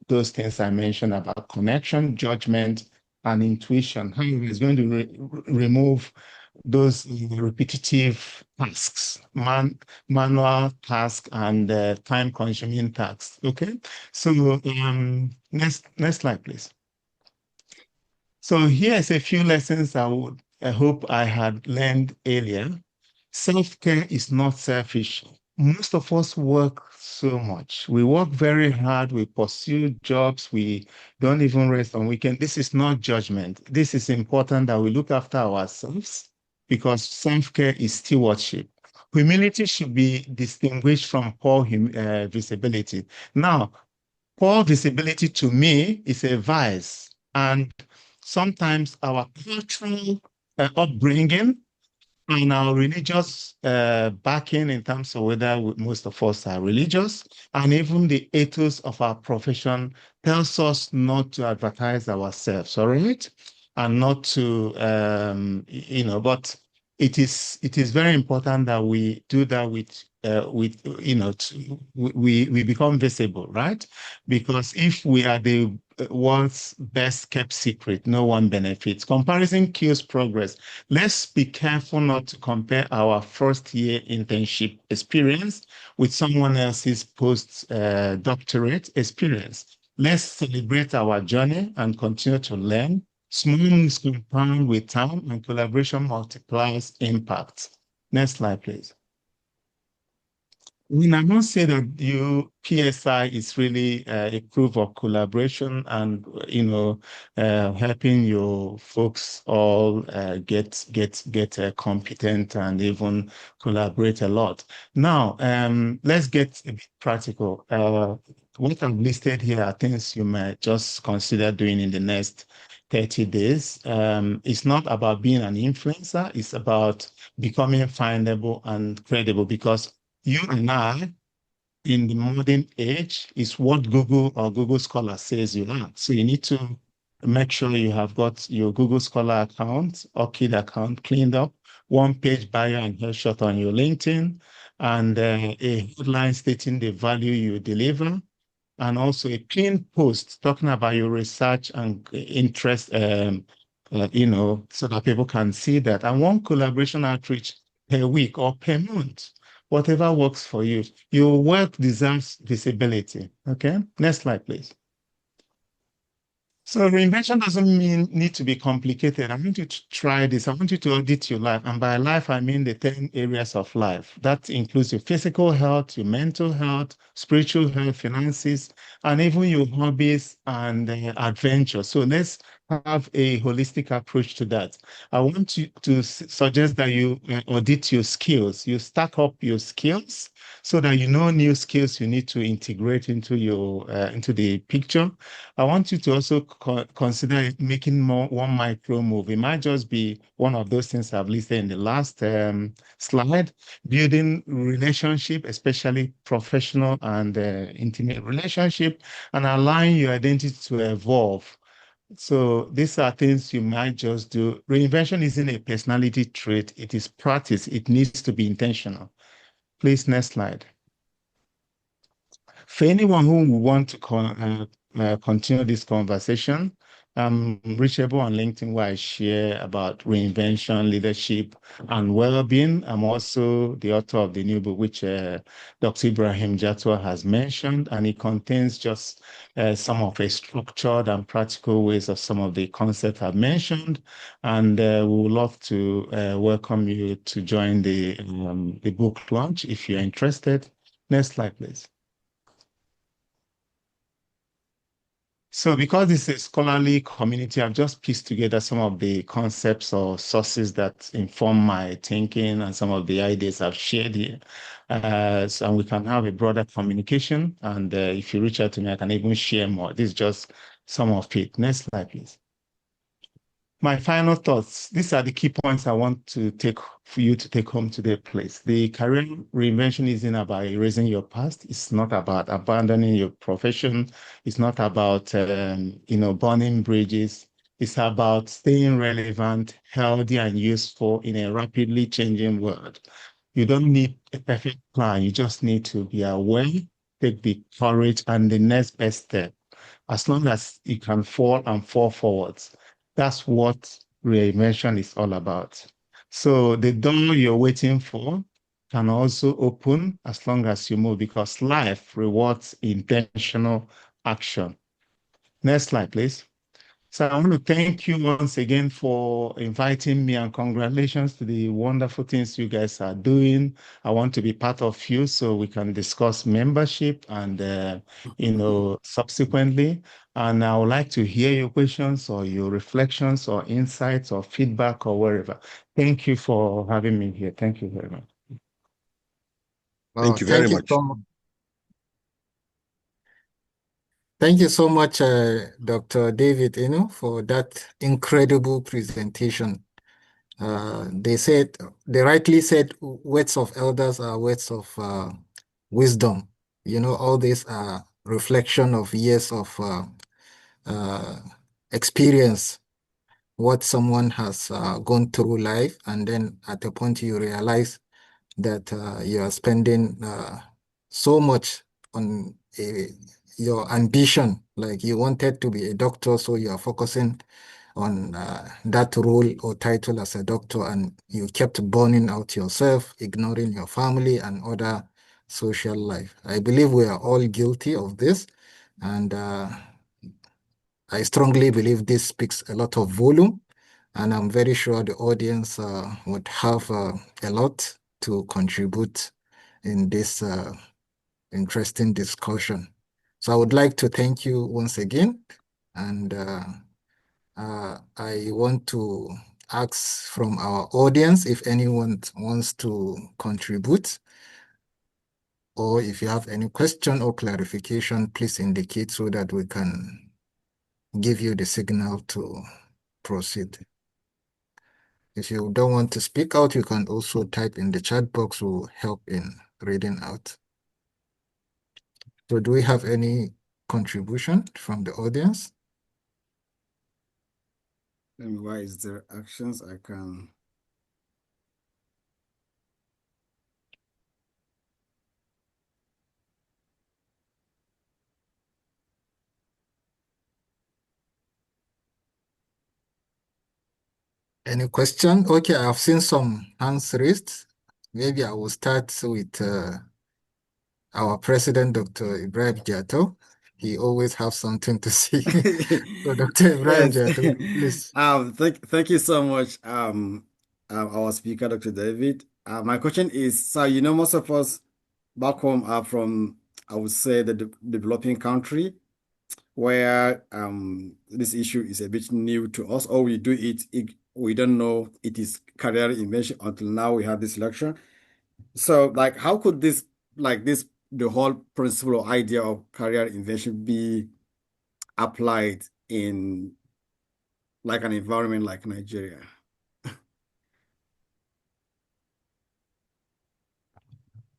those things I mentioned about connection, judgment, and intuition. However, it's going to remove those repetitive tasks, manual tasks, and time-consuming tasks. Okay, so next slide, please. So here's a few lessons I hope I had learned earlier. Self-care is not selfish. Most of us work so much. We work very hard. We pursue jobs. We don't even rest on weekends. This is not judgment. This is important that we look after ourselves, because self-care is stewardship. Humility should be distinguished from poor visibility. Now, Poor visibility to me is a vice. And sometimes our cultural upbringing and our religious backing in terms of whether most of us are religious, and even the ethos of our profession tells us not to advertise ourselves, all right? And not to, but it is very important that we do that we become visible, right? Because if we are the world's best kept secret, no one benefits. Comparison kills progress. Let's be careful not to compare our first year internship experience with someone else's post doctorate experience. Let's celebrate our journey and continue to learn. Small moves compound with time, and collaboration multiplies impact. Next slide, please. I must say that PSI is really a proof of collaboration and helping your folks all get competent and even collaborate a lot. Now, let's get a bit practical. What I've listed here are things you might just consider doing in the next 30 days. It's not about being an influencer. It's about becoming findable and credible, because you and I, in the modern age, is what Google or Google Scholar says you are. So you need to make sure you have got your Google Scholar account or Kid account cleaned up, one-page bio and headshot on your LinkedIn, and a headline stating the value you deliver, and also a clean post talking about your research and interest, so that people can see that. And one collaboration outreach per week or per month, whatever works for you. Your work deserves visibility. Okay, next slide, please. So reinvention doesn't need to be complicated. I want you to try this. I want you to audit your life. And by life, I mean the 10 areas of life. That includes your physical health, your mental health, spiritual health, finances, and even your hobbies and adventure. So let's have a holistic approach to that. I want you to suggest that you audit your skills. You stack up your skills so that you know new skills you need to integrate into into the picture. I want you to also consider making one micro move. It might just be one of those things I've listed in the last slide, building relationship, especially professional and intimate relationship, and allowing your identity to evolve. So these are things you might just do. Reinvention isn't a personality trait. It is practice. It needs to be intentional. Please, next slide. For anyone who would want to continue this conversation, I'm reachable on LinkedIn, where I share about reinvention, leadership, and well-being. I'm also the author of the new book, which Dr. Ibrahim Jatwa has mentioned, and it contains just some of the structured and practical ways of some of the concepts I've mentioned. And we would love to welcome you to join the book launch if you're interested. Next slide, please. So because this is a scholarly community, I've just pieced together some of the concepts or sources that inform my thinking and some of the ideas I've shared here. And we can have a broader communication. And if you reach out to me, I can even share more. This is just some of it. Next slide, please. My final thoughts. These are the key points I want for you to take home today, please. The career reinvention isn't about erasing your past. It's not about abandoning your profession. It's not about, burning bridges. It's about staying relevant, healthy, and useful in a rapidly changing world. You don't need a perfect plan. You just need to be aware, take the courage, and the next best step. As long as you can fall and fall forwards. That's what reinvention is all about. So the door you're waiting for can also open as long as you move, because life rewards intentional action. Next slide, please. So I want to thank you once again for inviting me, and congratulations to the wonderful things you guys are doing. I want to be part of you so we can discuss membership and, subsequently. And I would like to hear your questions or your reflections or insights or feedback or wherever. Thank you for having me here. Thank you very much. Thank you very much. Thank you so much, Dr. David, for that incredible presentation. They rightly said, words of elders are words of wisdom. All these are reflection of years of uh, experience, what someone has gone through life, and then at a point you realize that you are spending so much on your ambition. Like you wanted to be a doctor, so you are focusing on that role or title as a doctor, and you kept burning out yourself, ignoring your family and other social life. I believe we are all guilty of this, and I strongly believe this speaks a lot of volume, and I'm very sure the audience would have a lot to contribute in this interesting discussion. So I would like to thank you once again, and I want to ask from our audience if anyone wants to contribute, or if you have any question or clarification, please indicate so that we can give you the signal to proceed. If you don't want to speak out, you can also type in the chat box, will help in reading out. So do we have any contribution from the audience? And why is there actions I can... Any question? Okay, I've seen some hands raised. Maybe I will start with our president, Dr. Ibrahim Jato. He always has something to say. So Dr. Ibrahim Yes. Jato, please. Thank you so much, our speaker, Dr. David. My question is, so most of us back home are from, I would say, the developing country, where this issue is a bit new to us, or we do we don't know it is career invention until now we have this lecture. So, like, how could the whole principle or idea of career invention be applied in like an environment like Nigeria?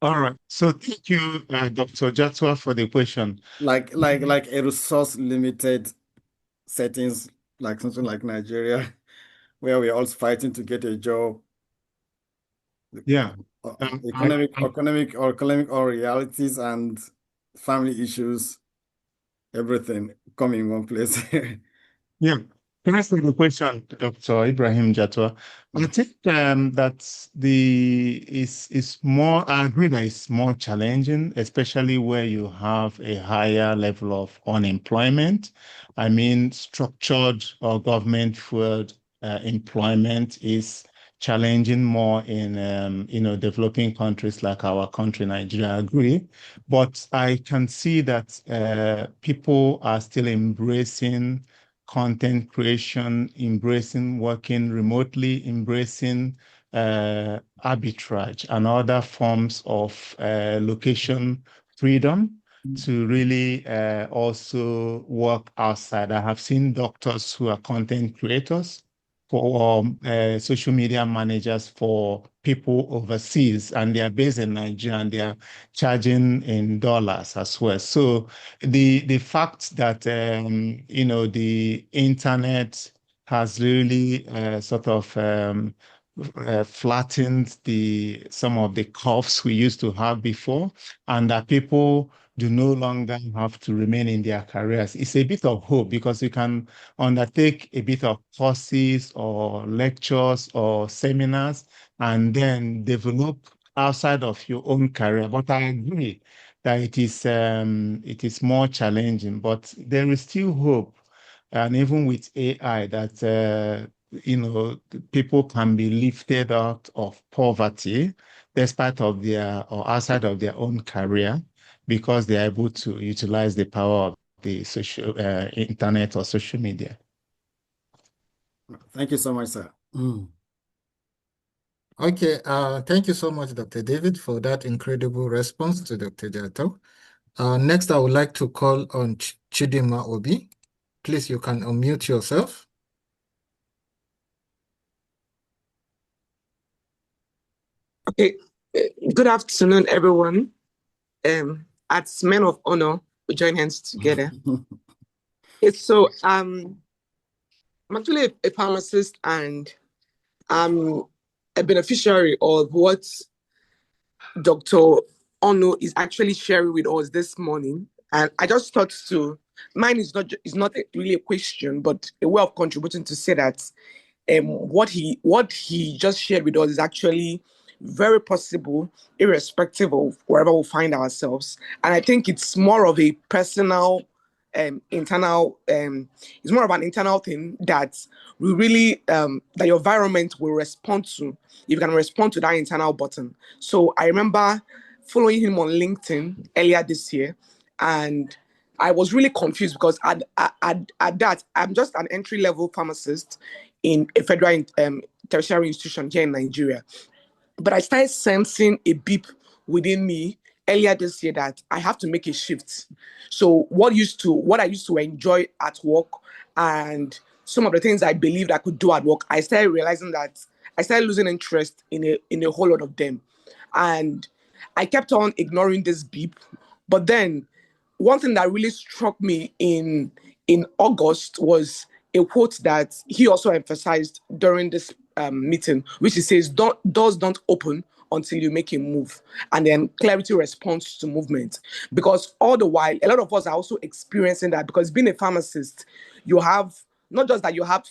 All right. So thank you, Dr. Jatwa, for the question. Like a resource limited settings, like something like Nigeria, where we're all fighting to get a job. Yeah. Economic or realities and family issues, everything come in one place. Yeah. Can I ask the question, Dr. Ibrahim Jatwa? I think that is more, I agree that it's more challenging, especially where you have a higher level of unemployment. I mean, structured or government-fueled employment is challenging more in developing countries like our country, Nigeria. I agree, but I can see that people are still embracing content creation, embracing working remotely, embracing arbitrage and other forms of location freedom to really also work outside. I have seen doctors who are content creators for social media managers for people overseas, and they are based in Nigeria and they are charging in dollars as well. So the fact that the internet has really sort of flattened some of the curves we used to have before, and that people do no longer have to remain in their careers. It's a bit of hope because you can undertake a bit of courses or lectures or seminars and then develop outside of your own career. But I agree that it is more challenging, but there is still hope. And even with AI, that people can be lifted out of poverty despite of their or outside of their own career because they are able to utilize the power of the social internet or social media. Thank you so much, sir. Okay, thank you so much, Dr. David, for that incredible response to Dr. Jato. Next, I would like to call on Chidima Obi. Please, you can unmute yourself. Okay. Good afternoon, everyone. As men of honor, we join hands together. I'm actually a pharmacist, and I'm a beneficiary of what Dr. Ono is actually sharing with us this morning. And I just thought mine is not really a question, but a way of contributing to say that what he just shared with us is actually very possible, irrespective of wherever we find ourselves. And I think it's more of a personal, internal. It's more of an internal thing that we really that your environment will respond to. If you can respond to that internal button. So I remember following him on LinkedIn earlier this year, and I was really confused because at that, I'm just an entry-level pharmacist in a federal tertiary institution here in Nigeria. But I started sensing a beep within me earlier this year that I have to make a shift. So what I used to enjoy at work and some of the things I believed I could do at work, I started realizing that I started losing interest in a whole lot of them. And I kept on ignoring this beep. But then one thing that really struck me in August was a quote that he also emphasized during this meeting, which he says, doors don't open until you make a move. And then clarity responds to movement. Because all the while, a lot of us are also experiencing that, because being a pharmacist, you have not just that you have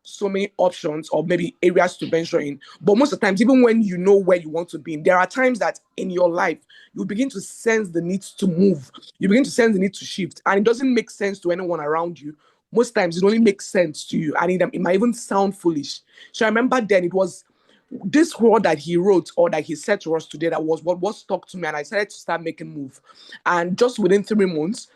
so many options or maybe areas to venture in, but most of the times, even when you know where you want to be, there are times that in your life, you begin to sense the need to move. You begin to sense the need to shift. And it doesn't make sense to anyone around you. Most times, it only makes sense to you. And it might even sound foolish. So I remember then it was this word that he wrote or that he said to us today that was what stuck to me. And I started to start making move. And just within 3 months,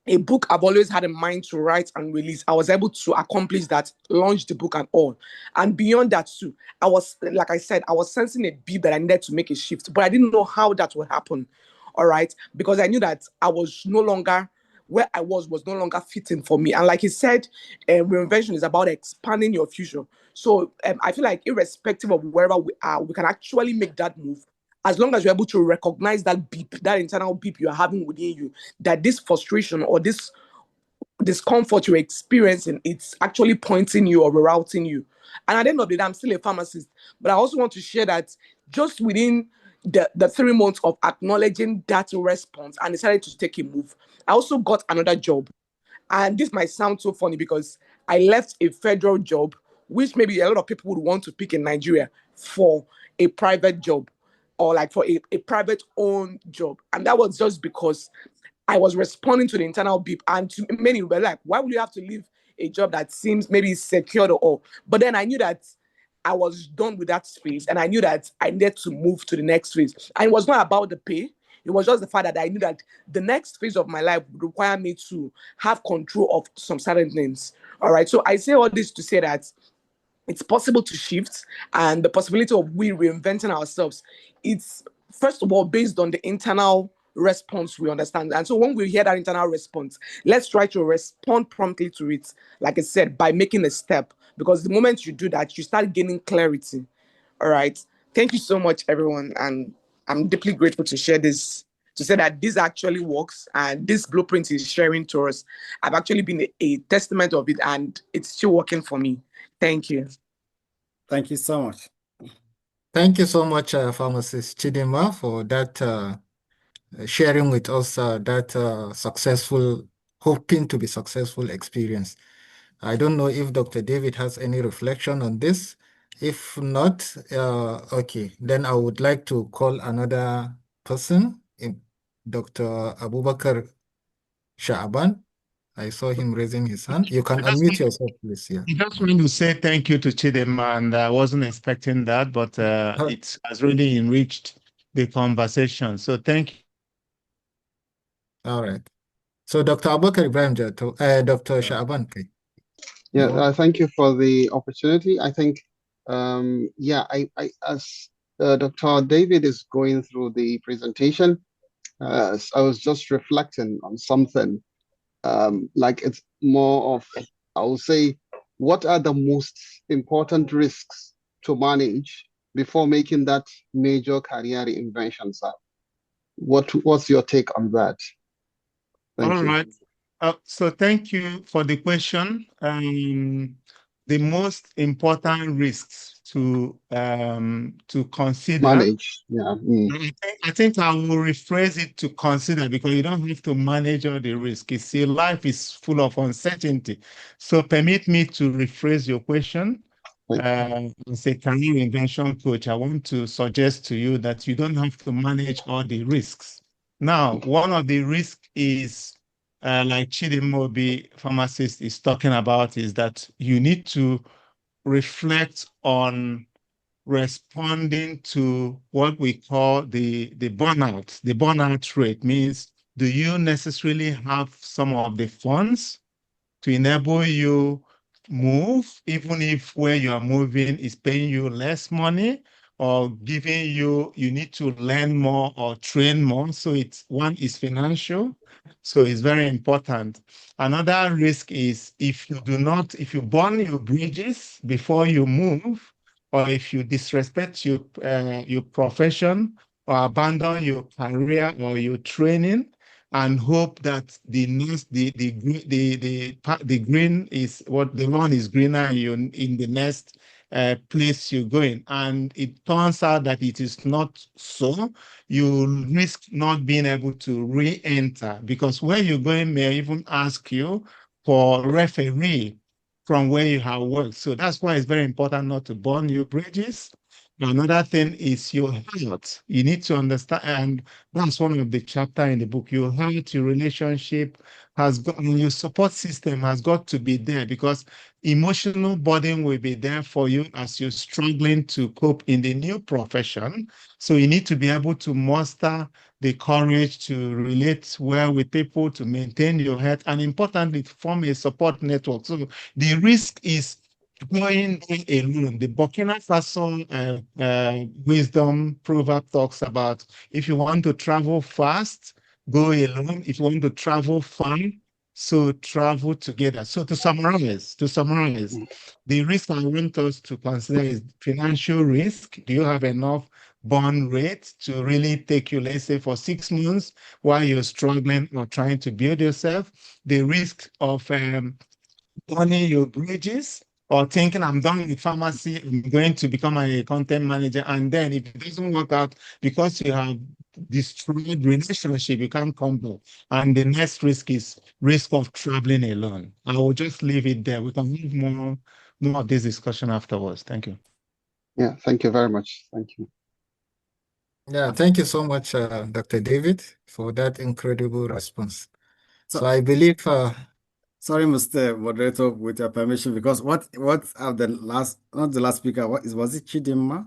a book I've always had in mind to write and release, I was able to accomplish that, launch the book and all. And beyond that too, I was, like I said, I was sensing a beat that I needed to make a shift, but I didn't know how that would happen. All right. Because I knew that I was no longer, where I was no longer fitting for me. And like he said, reinvention is about expanding your future. So I feel like irrespective of wherever we are, we can actually make that move as long as you're able to recognize that beep, that internal beep you're having within you, that this frustration or this discomfort you're experiencing, it's actually pointing you or rerouting you. And at the end of the day, I'm still a pharmacist, but I also want to share that just within the 3 months of acknowledging that response and decided to take a move, I also got another job. And this might sound so funny because I left a federal job, which maybe a lot of people would want to pick in Nigeria, for a private job or like for a private owned job. And that was just because I was responding to the internal beep. And to many were like, why would you have to leave a job that seems maybe secured or all? But then I knew that I was done with that space and I knew that I needed to move to the next phase. And it was not about the pay. It was just the fact that I knew that the next phase of my life would require me to have control of some certain things. All right. So I say all this to say that it's possible to shift, and the possibility of we reinventing ourselves, it's first of all based on the internal response we understand. And so when we hear that internal response, let's try to respond promptly to it, like I said, by making a step, because the moment you do that, you start gaining clarity. All right. Thank you so much, everyone. And I'm deeply grateful to share this, to say that this actually works and this blueprint is sharing to us. I've actually been a testament of it, and it's still working for me. Thank you. Thank you so much. Thank you so much, Pharmacist Chidima, for that sharing with us that hoping to be successful experience. I don't know if Dr. David has any reflection on this. If not, okay, then I would like to call another person, Dr. Abubakar Shaaban. I saw him raising his hand. You can unmute yourself, please. Yeah. I just want to say thank you to Chidema, and I wasn't expecting that, but it has really enriched the conversation. So thank you. All right. So Dr. Abubakar Ibrahim Jato, Dr. Shaaban. Okay. Yeah, thank you for the opportunity. I think, as Dr. David is going through the presentation, I was just reflecting on something. like it's more of, I will say, what are the most important risks to manage before making that major career reinvention, sir? What's your take on that? Thank All you. right. So thank you for the question. The most important risks to consider. Manage. Yeah. Mm. I think I will rephrase it to consider, because you don't have to manage all the risk. You see, life is full of uncertainty. So permit me to rephrase your question. As a career invention coach, I want to suggest to you that you don't have to manage all the risks. Now, one of the risks is, like Chidimobi pharmacist is talking about, is that you need to reflect on responding to what we call the burnout. The burnout rate means, do you necessarily have some of the funds to enable you move, even if where you are moving is paying you less money, or giving you need to learn more or train more. So it's one is financial. So it's very important. Another risk is, if you burn your bridges before you move, or if you disrespect your profession, or abandon your career or your training, and hope that the green is what the lawn is greener in the next place you're going, and it turns out that it is not so, you risk not being able to re-enter, because where you're going may even ask you for referee from where you have worked. So that's why it's very important not to burn your bridges. Another thing is your health. You need to understand, and that's one of the chapter in the book. Your health, your relationship has got, and your support system has got to be there, because emotional burden will be there for you as you're struggling to cope in the new profession. So you need to be able to muster the courage to relate well with people, to maintain your health, and importantly, form a support network. So the risk is going alone. The Burkina Faso wisdom proverb talks about, if you want to travel fast, go alone. If you want to travel far, so travel together. So to summarize, the risk I want us to consider is financial risk. Do you have enough burn rate to really take you, let's say, for 6 months while you're struggling or trying to build yourself? The risk of burning your bridges, or thinking, I'm done with pharmacy, I'm going to become a content manager. And then if it doesn't work out because you have destroyed relationship, you can't come back. And the next risk is risk of traveling alone. I will just leave it there. We can have more of this discussion afterwards. Thank you. Yeah, thank you very much. Thank you. Yeah, thank you so much, Dr. David, for that incredible response. So I believe, sorry, Mr. Moderator, with your permission, because what the last, not the last speaker, was it Chidinma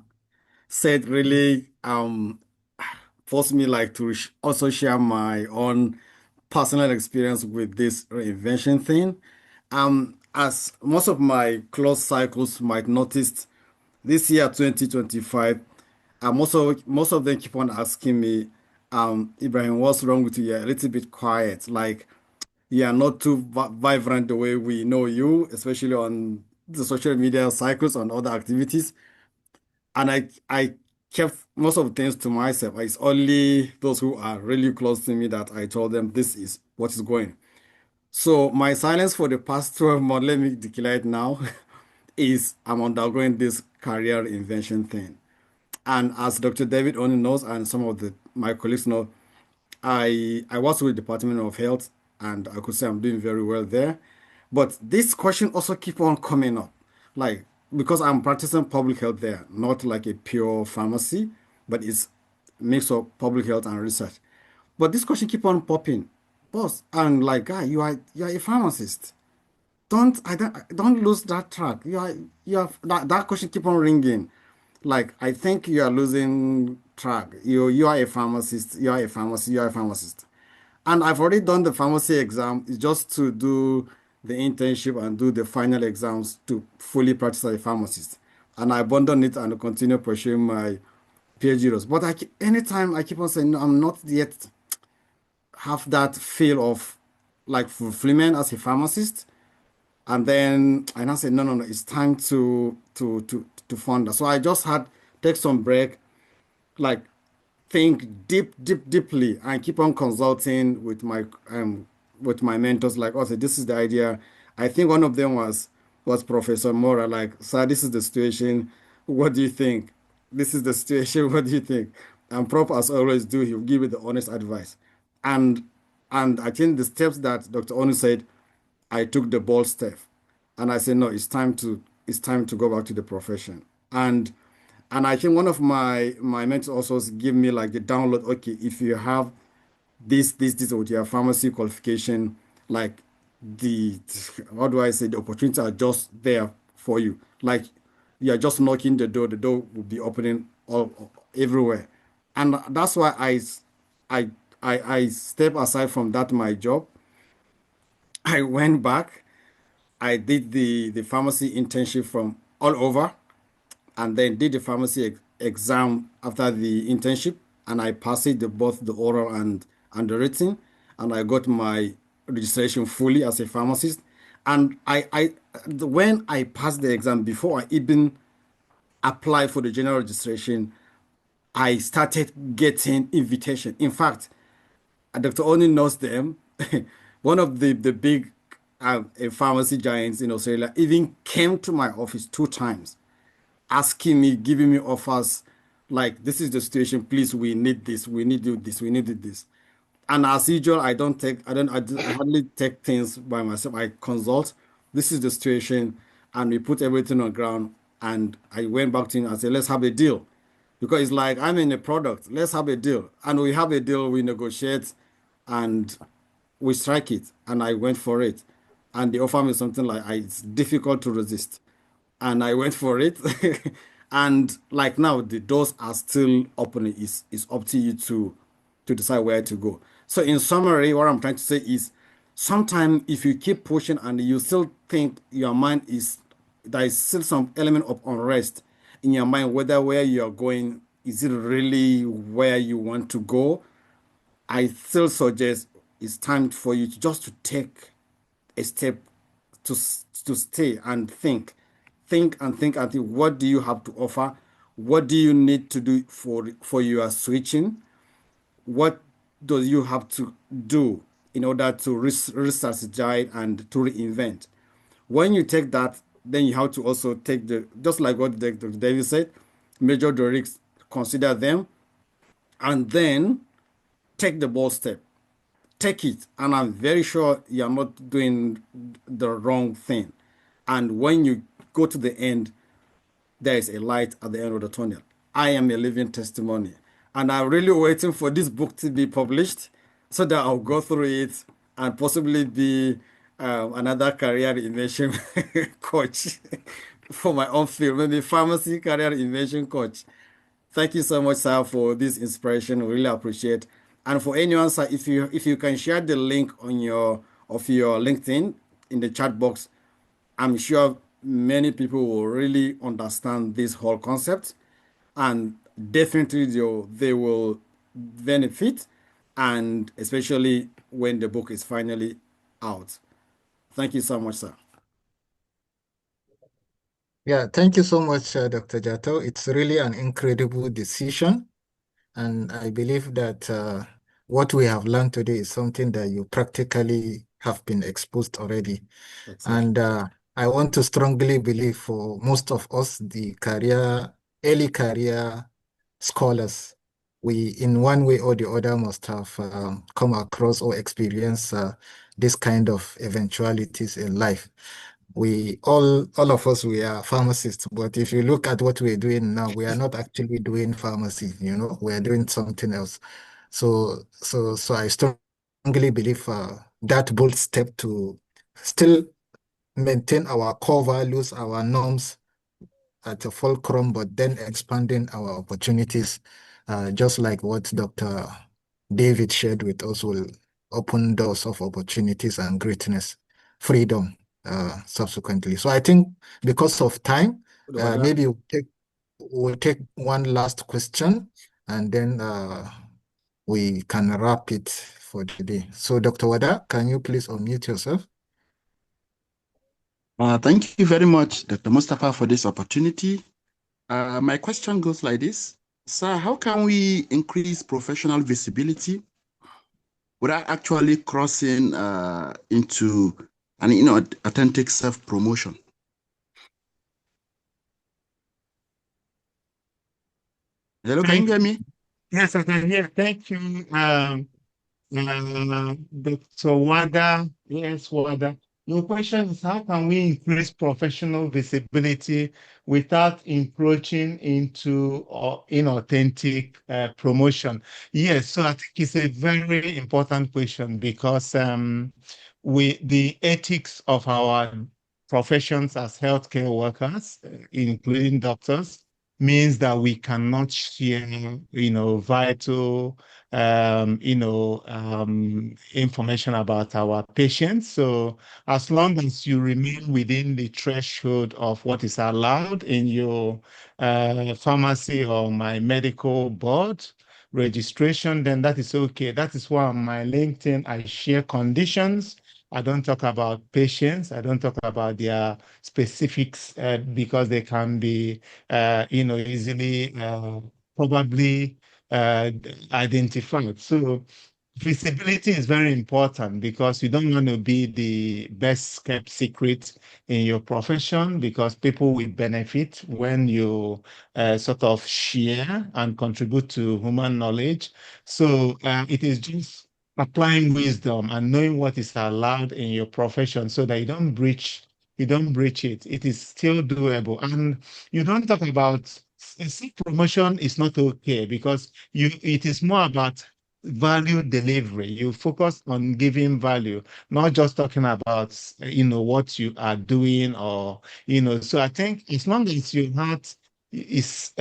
said really forced me like to also share my own personal experience with this reinvention thing. As most of my close cycles might notice, this year 2025, most of them keep on asking me, Ibrahim, what's wrong with you? You're a little bit quiet, like you are not too vibrant the way we know you, especially on the social media cycles and other activities. And I kept most of the things to myself. It's only those who are really close to me that I told them this is what is going. So my silence for the past 12 months, let me declare it now, is I'm undergoing this career invention thing. And as Dr. David only knows, and some of my colleagues know, I was with the Department of Health, and I could say I'm doing very well there. But this question also keep on coming up, like because I'm practicing public health there, not like a pure pharmacy, but it's a mix of public health and research. But this question keep on popping, boss. I'm like, guy, you are a pharmacist. Don't lose that track. You are that question keep on ringing. Like I think you are losing track. You are a pharmacist. You are a pharmacist. You are a pharmacist. And I've already done the pharmacy exam. It's just to do the internship and do the final exams to fully practice as a pharmacist. And I abandoned it and continue pursuing my PhD roles. But anytime I keep on saying, no, I'm not yet have that feel of like fulfillment as a pharmacist. And then I said, no, no, no, it's time to fund that. So I just had take some break, like think deeply, and keep on consulting with my mentors. Like, okay, this is the idea. I think one of them was Professor Mora. Like, sir, this is the situation. What do you think? This is the situation. What do you think? And Prof, as always do, he'll give you the honest advice. And and I think the steps that Dr. Onu said, I took the bold step, and I said, no, it's time to go back to the profession. And I think one of my mentors also give me like the download. Okay, if you have this with your pharmacy qualification, like the how do I say, the opportunities are just there for you. Like you are just knocking the door will be opening all everywhere. And that's why I I step aside from that my job. I went back. I did the pharmacy internship from all over, and then did the pharmacy exam after the internship, and I passed it, both the oral and the written, and I got my registration fully as a pharmacist. And when I passed the exam, before I even applied for the general registration, I started getting invitation. In fact, Dr. Oni knows them. One of the big pharmacy giants in Australia even came to my office 2 times, asking me, giving me offers like, this is the situation, please, we need this, we need you this, we need this. And as usual, I hardly take things by myself. I consult, this is the situation, and we put everything on ground. And I went back to him and said, let's have a deal. Because it's like, I'm in a product, let's have a deal. And we have a deal, we negotiate, and we strike it. And I went for it. And they offer me something like, it's difficult to resist, and I went for it. And like now, the doors are still opening. It's up to you to decide where to go. So in summary, what I'm trying to say is, sometimes if you keep pushing and you still think your mind is, there is still some element of unrest in your mind, whether where you're going, is it really where you want to go? I still suggest it's time for you to just to take a step to stay and think. What do you have to offer? What do you need to do for your switching? What do you have to do in order to re-strategize and to reinvent? When you take that, then you have to also take just like what Dr. David said, measure the risks, consider them, and then take the bold step. Take it, and I'm very sure you're not doing the wrong thing. And when you go to the end, there is a light at the end of the tunnel. I am a living testimony, and I'm really waiting for this book to be published so that I'll go through it and possibly be another career innovation coach for my own field, maybe pharmacy career innovation coach. Thank you so much, sir, for this inspiration. We really appreciate. And for anyone, sir, if you can share the link on your LinkedIn in the chat box, I'm sure many people will really understand this whole concept, and definitely they will benefit, and especially when the book is finally out. Thank you so much, sir. Yeah, thank you so much, Dr. Jato. It's really an incredible decision. And I believe that what we have learned today is something that you practically have been exposed already. Exactly. And I want to strongly believe for most of us, the early career scholars, we in one way or the other must have come across or experienced this kind of eventualities in life. We all of us, we are pharmacists, but if you look at what we're doing now, we are not actually doing pharmacy, we are doing something else. So I strongly believe that bold step to still maintain our core values, our norms at a fulcrum, but then expanding our opportunities, just like what Dr. David shared with us, will open doors of opportunities and greatness, freedom, subsequently. So I think because of time, maybe we'll take one last question, and then we can wrap it for the day. So, Dr. Wada, can you please unmute yourself? Thank you very much, Dr. Mustafa, for this opportunity. My question goes like this. Sir, how can we increase professional visibility without actually crossing into an authentic self-promotion? Hello, can you hear me? Yes, I can hear. Thank you, Dr. Wada. Yes, Wada. Your question is how can we increase professional visibility without encroaching into inauthentic promotion? Yes, so I think it's a very important question because the ethics of our professions as healthcare workers, including doctors, means that we cannot share, vital information about our patients. So as long as you remain within the threshold of what is allowed in your pharmacy or my medical board registration, then that is okay. That is why on my LinkedIn, I share conditions. I don't talk about patients. I don't talk about their specifics because they can be, easily probably identified. So visibility is very important because you don't want to be the best kept secret in your profession because people will benefit when you sort of share and contribute to human knowledge. So it is just applying wisdom and knowing what is allowed in your profession so that you don't breach it. It is still doable. And you don't talk about self-promotion is not okay because it is more about value delivery. You focus on giving value, not just talking about what you are doing so I think as long as your heart is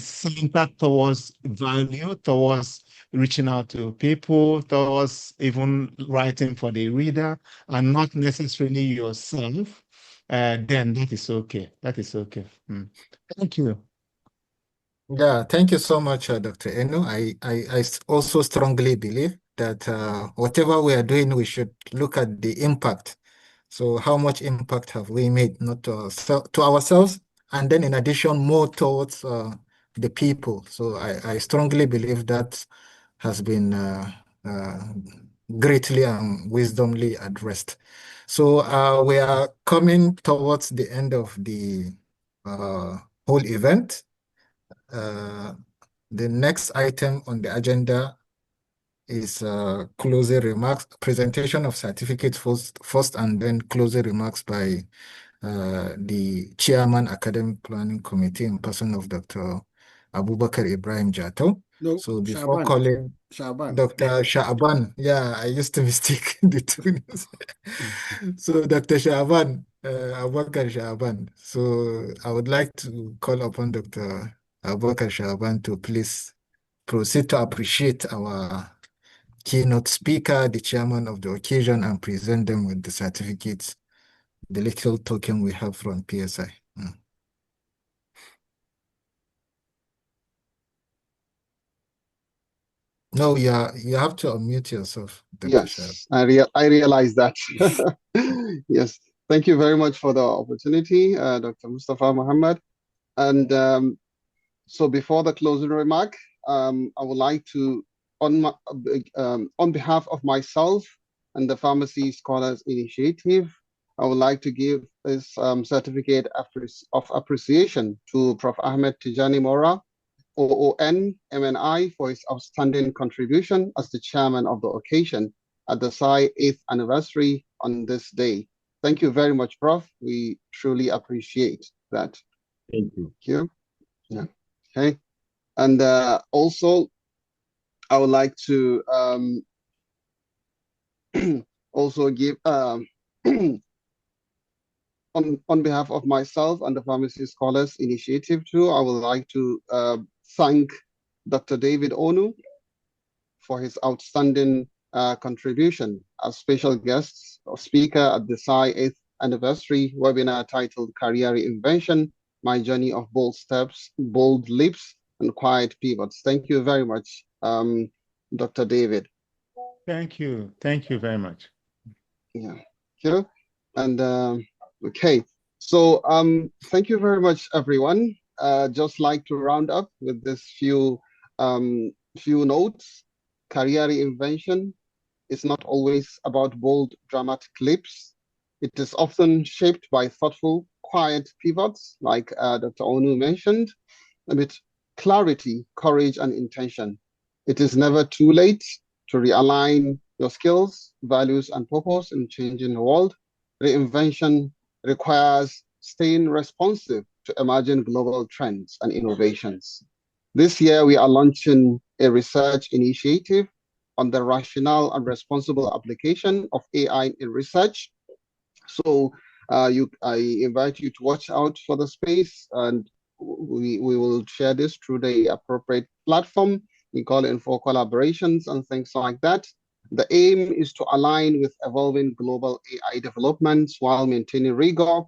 centered towards value, towards reaching out to people, towards even writing for the reader and not necessarily yourself, then that is okay. That is okay. Thank you. Yeah, thank you so much, Dr. Eno. I also strongly believe that whatever we are doing, we should look at the impact. So how much impact have we made, not to ourselves, and then in addition, more towards the people. So I strongly believe that has been greatly and wisdomly addressed. So we are coming towards the end of the whole event. The next item on the agenda is closing remarks, presentation of certificates first, and then closing remarks by the Chairman Academic Planning Committee in person of Dr. Abubakar Ibrahim Jato. No, So before Shaban. calling Shaban. Dr. Shaaban, yeah, I used to mistake the two names. So Dr. Shaaban, Abubakar Shaaban. So I would like to call upon Dr. Abubakar Shaaban to please proceed to appreciate our keynote speaker, the chairman of the occasion, and present them with the certificates, the little token we have from PSI. No, yeah, you have to unmute yourself, Dr. Shaaban. Yes, I realize that. Yes, thank you very much for the opportunity, Dr. Mustafa Muhammad. And so before the closing remark, I would like to, on behalf of myself and the Pharmacy Scholars Initiative, I would like to give this certificate of appreciation to Prof. Ahmed Tijani Mora, OON, MNI, for his outstanding contribution as the chairman of the occasion at the PSI 8th anniversary on this day. Thank you very much, Prof. We truly appreciate that. Thank you. Thank you. Yeah. Okay. And also, I would like to also give on behalf of myself and the Pharmacy Scholars Initiative too, I would like to thank Dr. David Onu for his outstanding contribution as special guest or speaker at the PSI 8th anniversary webinar titled Career Reinvention, My Journey of Bold Steps, Bold Leaps, and Quiet Pivots. Thank you very much, Dr. David. Thank you. Thank you very much. Yeah. Sure. And okay. So thank you very much, everyone. Just like to round up with this few notes. Career reinvention is not always about bold, dramatic leaps. It is often shaped by thoughtful, quiet pivots, like Dr. Onu mentioned, with clarity, courage, and intention. It is never too late to realign your skills, values, and purpose in changing the world. Reinvention requires staying responsive to emerging global trends and innovations. This year, we are launching a research initiative on the rational and responsible application of AI in research. So I invite you to watch out for the space, and we will share this through the appropriate platform. We call it for collaborations and things like that. The aim is to align with evolving global AI developments while maintaining rigor,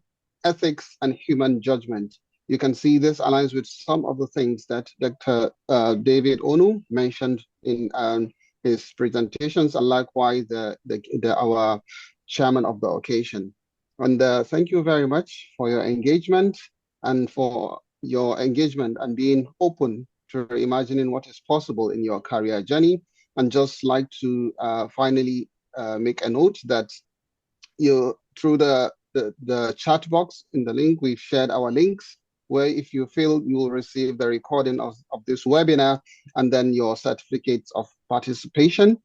ethics, and human judgment. You can see this aligns with some of the things that Dr. David Onu mentioned in his presentations, and likewise our chairman of the occasion. And thank you very much for your engagement and being open to imagining what is possible in your career journey. And just like to finally make a note that through the chat box in the link, we've shared our links, where if you feel you will receive the recording of this webinar and then your certificates of participation.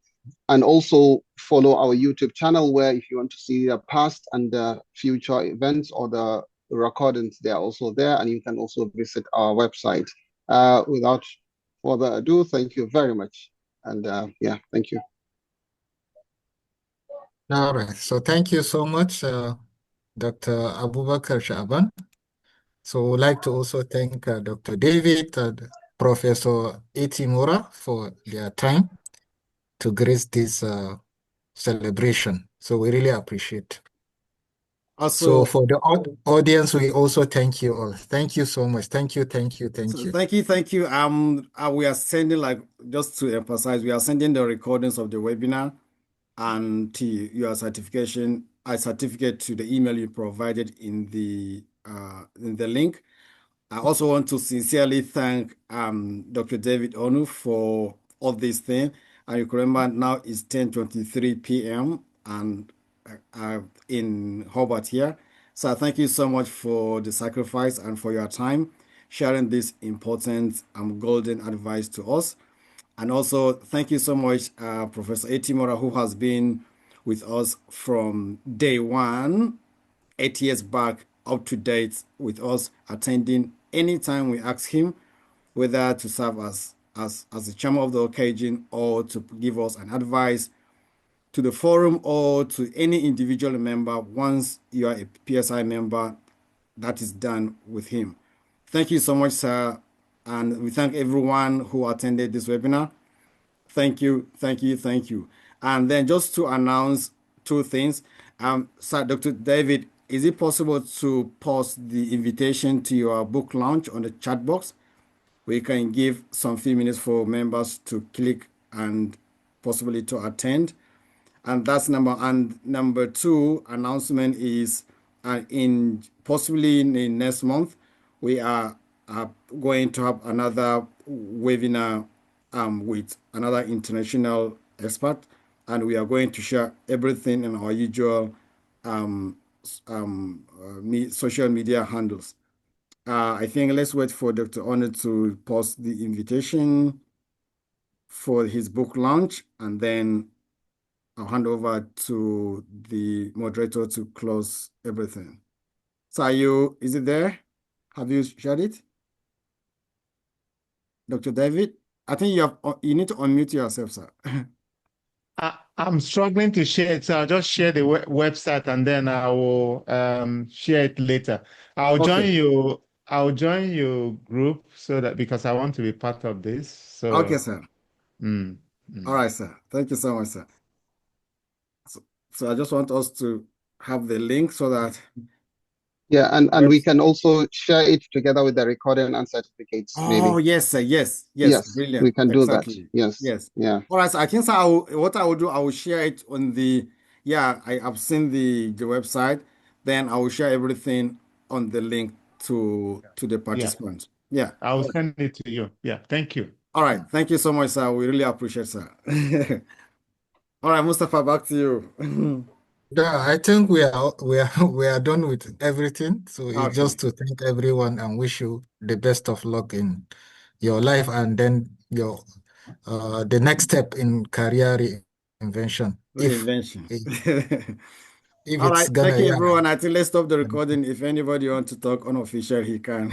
And also follow our YouTube channel, where if you want to see the past and the future events or the recordings, they are also there. And you can also visit our website. Without further ado, thank you very much. And yeah, thank you. All right. So thank you so much, Dr. Abubakar Shaban. So we'd like to also thank Dr. David and Professor Etimura for their time to grace this celebration. So we really appreciate. Also, So for the audience, we also thank you all. Thank you so much. Thank you. Thank you. Thank you. We are sending, like, just to emphasize, we are sending the recordings of the webinar and to your certificate to the email you provided in the link. I also want to sincerely thank Dr. David Onu for all these things. And you can remember now it's 10:23 p.m. and in Hobart here. So thank you so much for the sacrifice and for your time sharing this important golden advice to us. And also thank you so much, Professor Etimora, who has been with us from day one, 8 years back, up to date with us, attending anytime we ask him, whether to serve as the chairman of the occasion or to give us an advice to the forum or to any individual member. Once you are a PSI member, that is done with him. Thank you so much, sir. And we thank everyone who attended this webinar. Thank you, thank you, thank you. And then just to announce two things, Sir Dr. David, is it possible to post the invitation to your book launch on the chat box? We can give some few minutes for members to click and possibly to attend. And that's number two announcement is possibly in next month, we are going to have another webinar with another international expert, and we are going to share everything in our usual social media handles. I think let's wait for Dr. Honor to post the invitation for his book launch, and then I'll hand over to the moderator to close everything. So is it there? Have you shared it? Dr. David? I think you need to unmute yourself, sir. I'm struggling to share it, so I'll just share the website and then I will share it later. I'll join you. I'll join your group so that because I want to be part of this. So okay, sir. All right, sir. Thank you so much, sir. So I just want us to have the link so that Yeah, and we can also share it together with the recording and certificates, maybe. Oh, yes, sir. Yes, Yes, brilliant. we can do that. Exactly. Yes. Yes. Yeah. All right, so I think so what I will do, I will share it on the, yeah, I've seen the website. Then I will share everything on the link to the participants. Yeah. I will send it to you. Yeah, thank you. All right. Thank you so much, sir. We really appreciate, sir. All right, Mustafa, back to you. Yeah, I think we are done with everything. So it's Okay. just to thank everyone and wish you the best of luck in your life and then your the next step in career reinvention. Reinvention. If All it's right. Thank gonna, you, yeah. everyone. I think let's stop the recording. If anybody wants to talk unofficial, he can.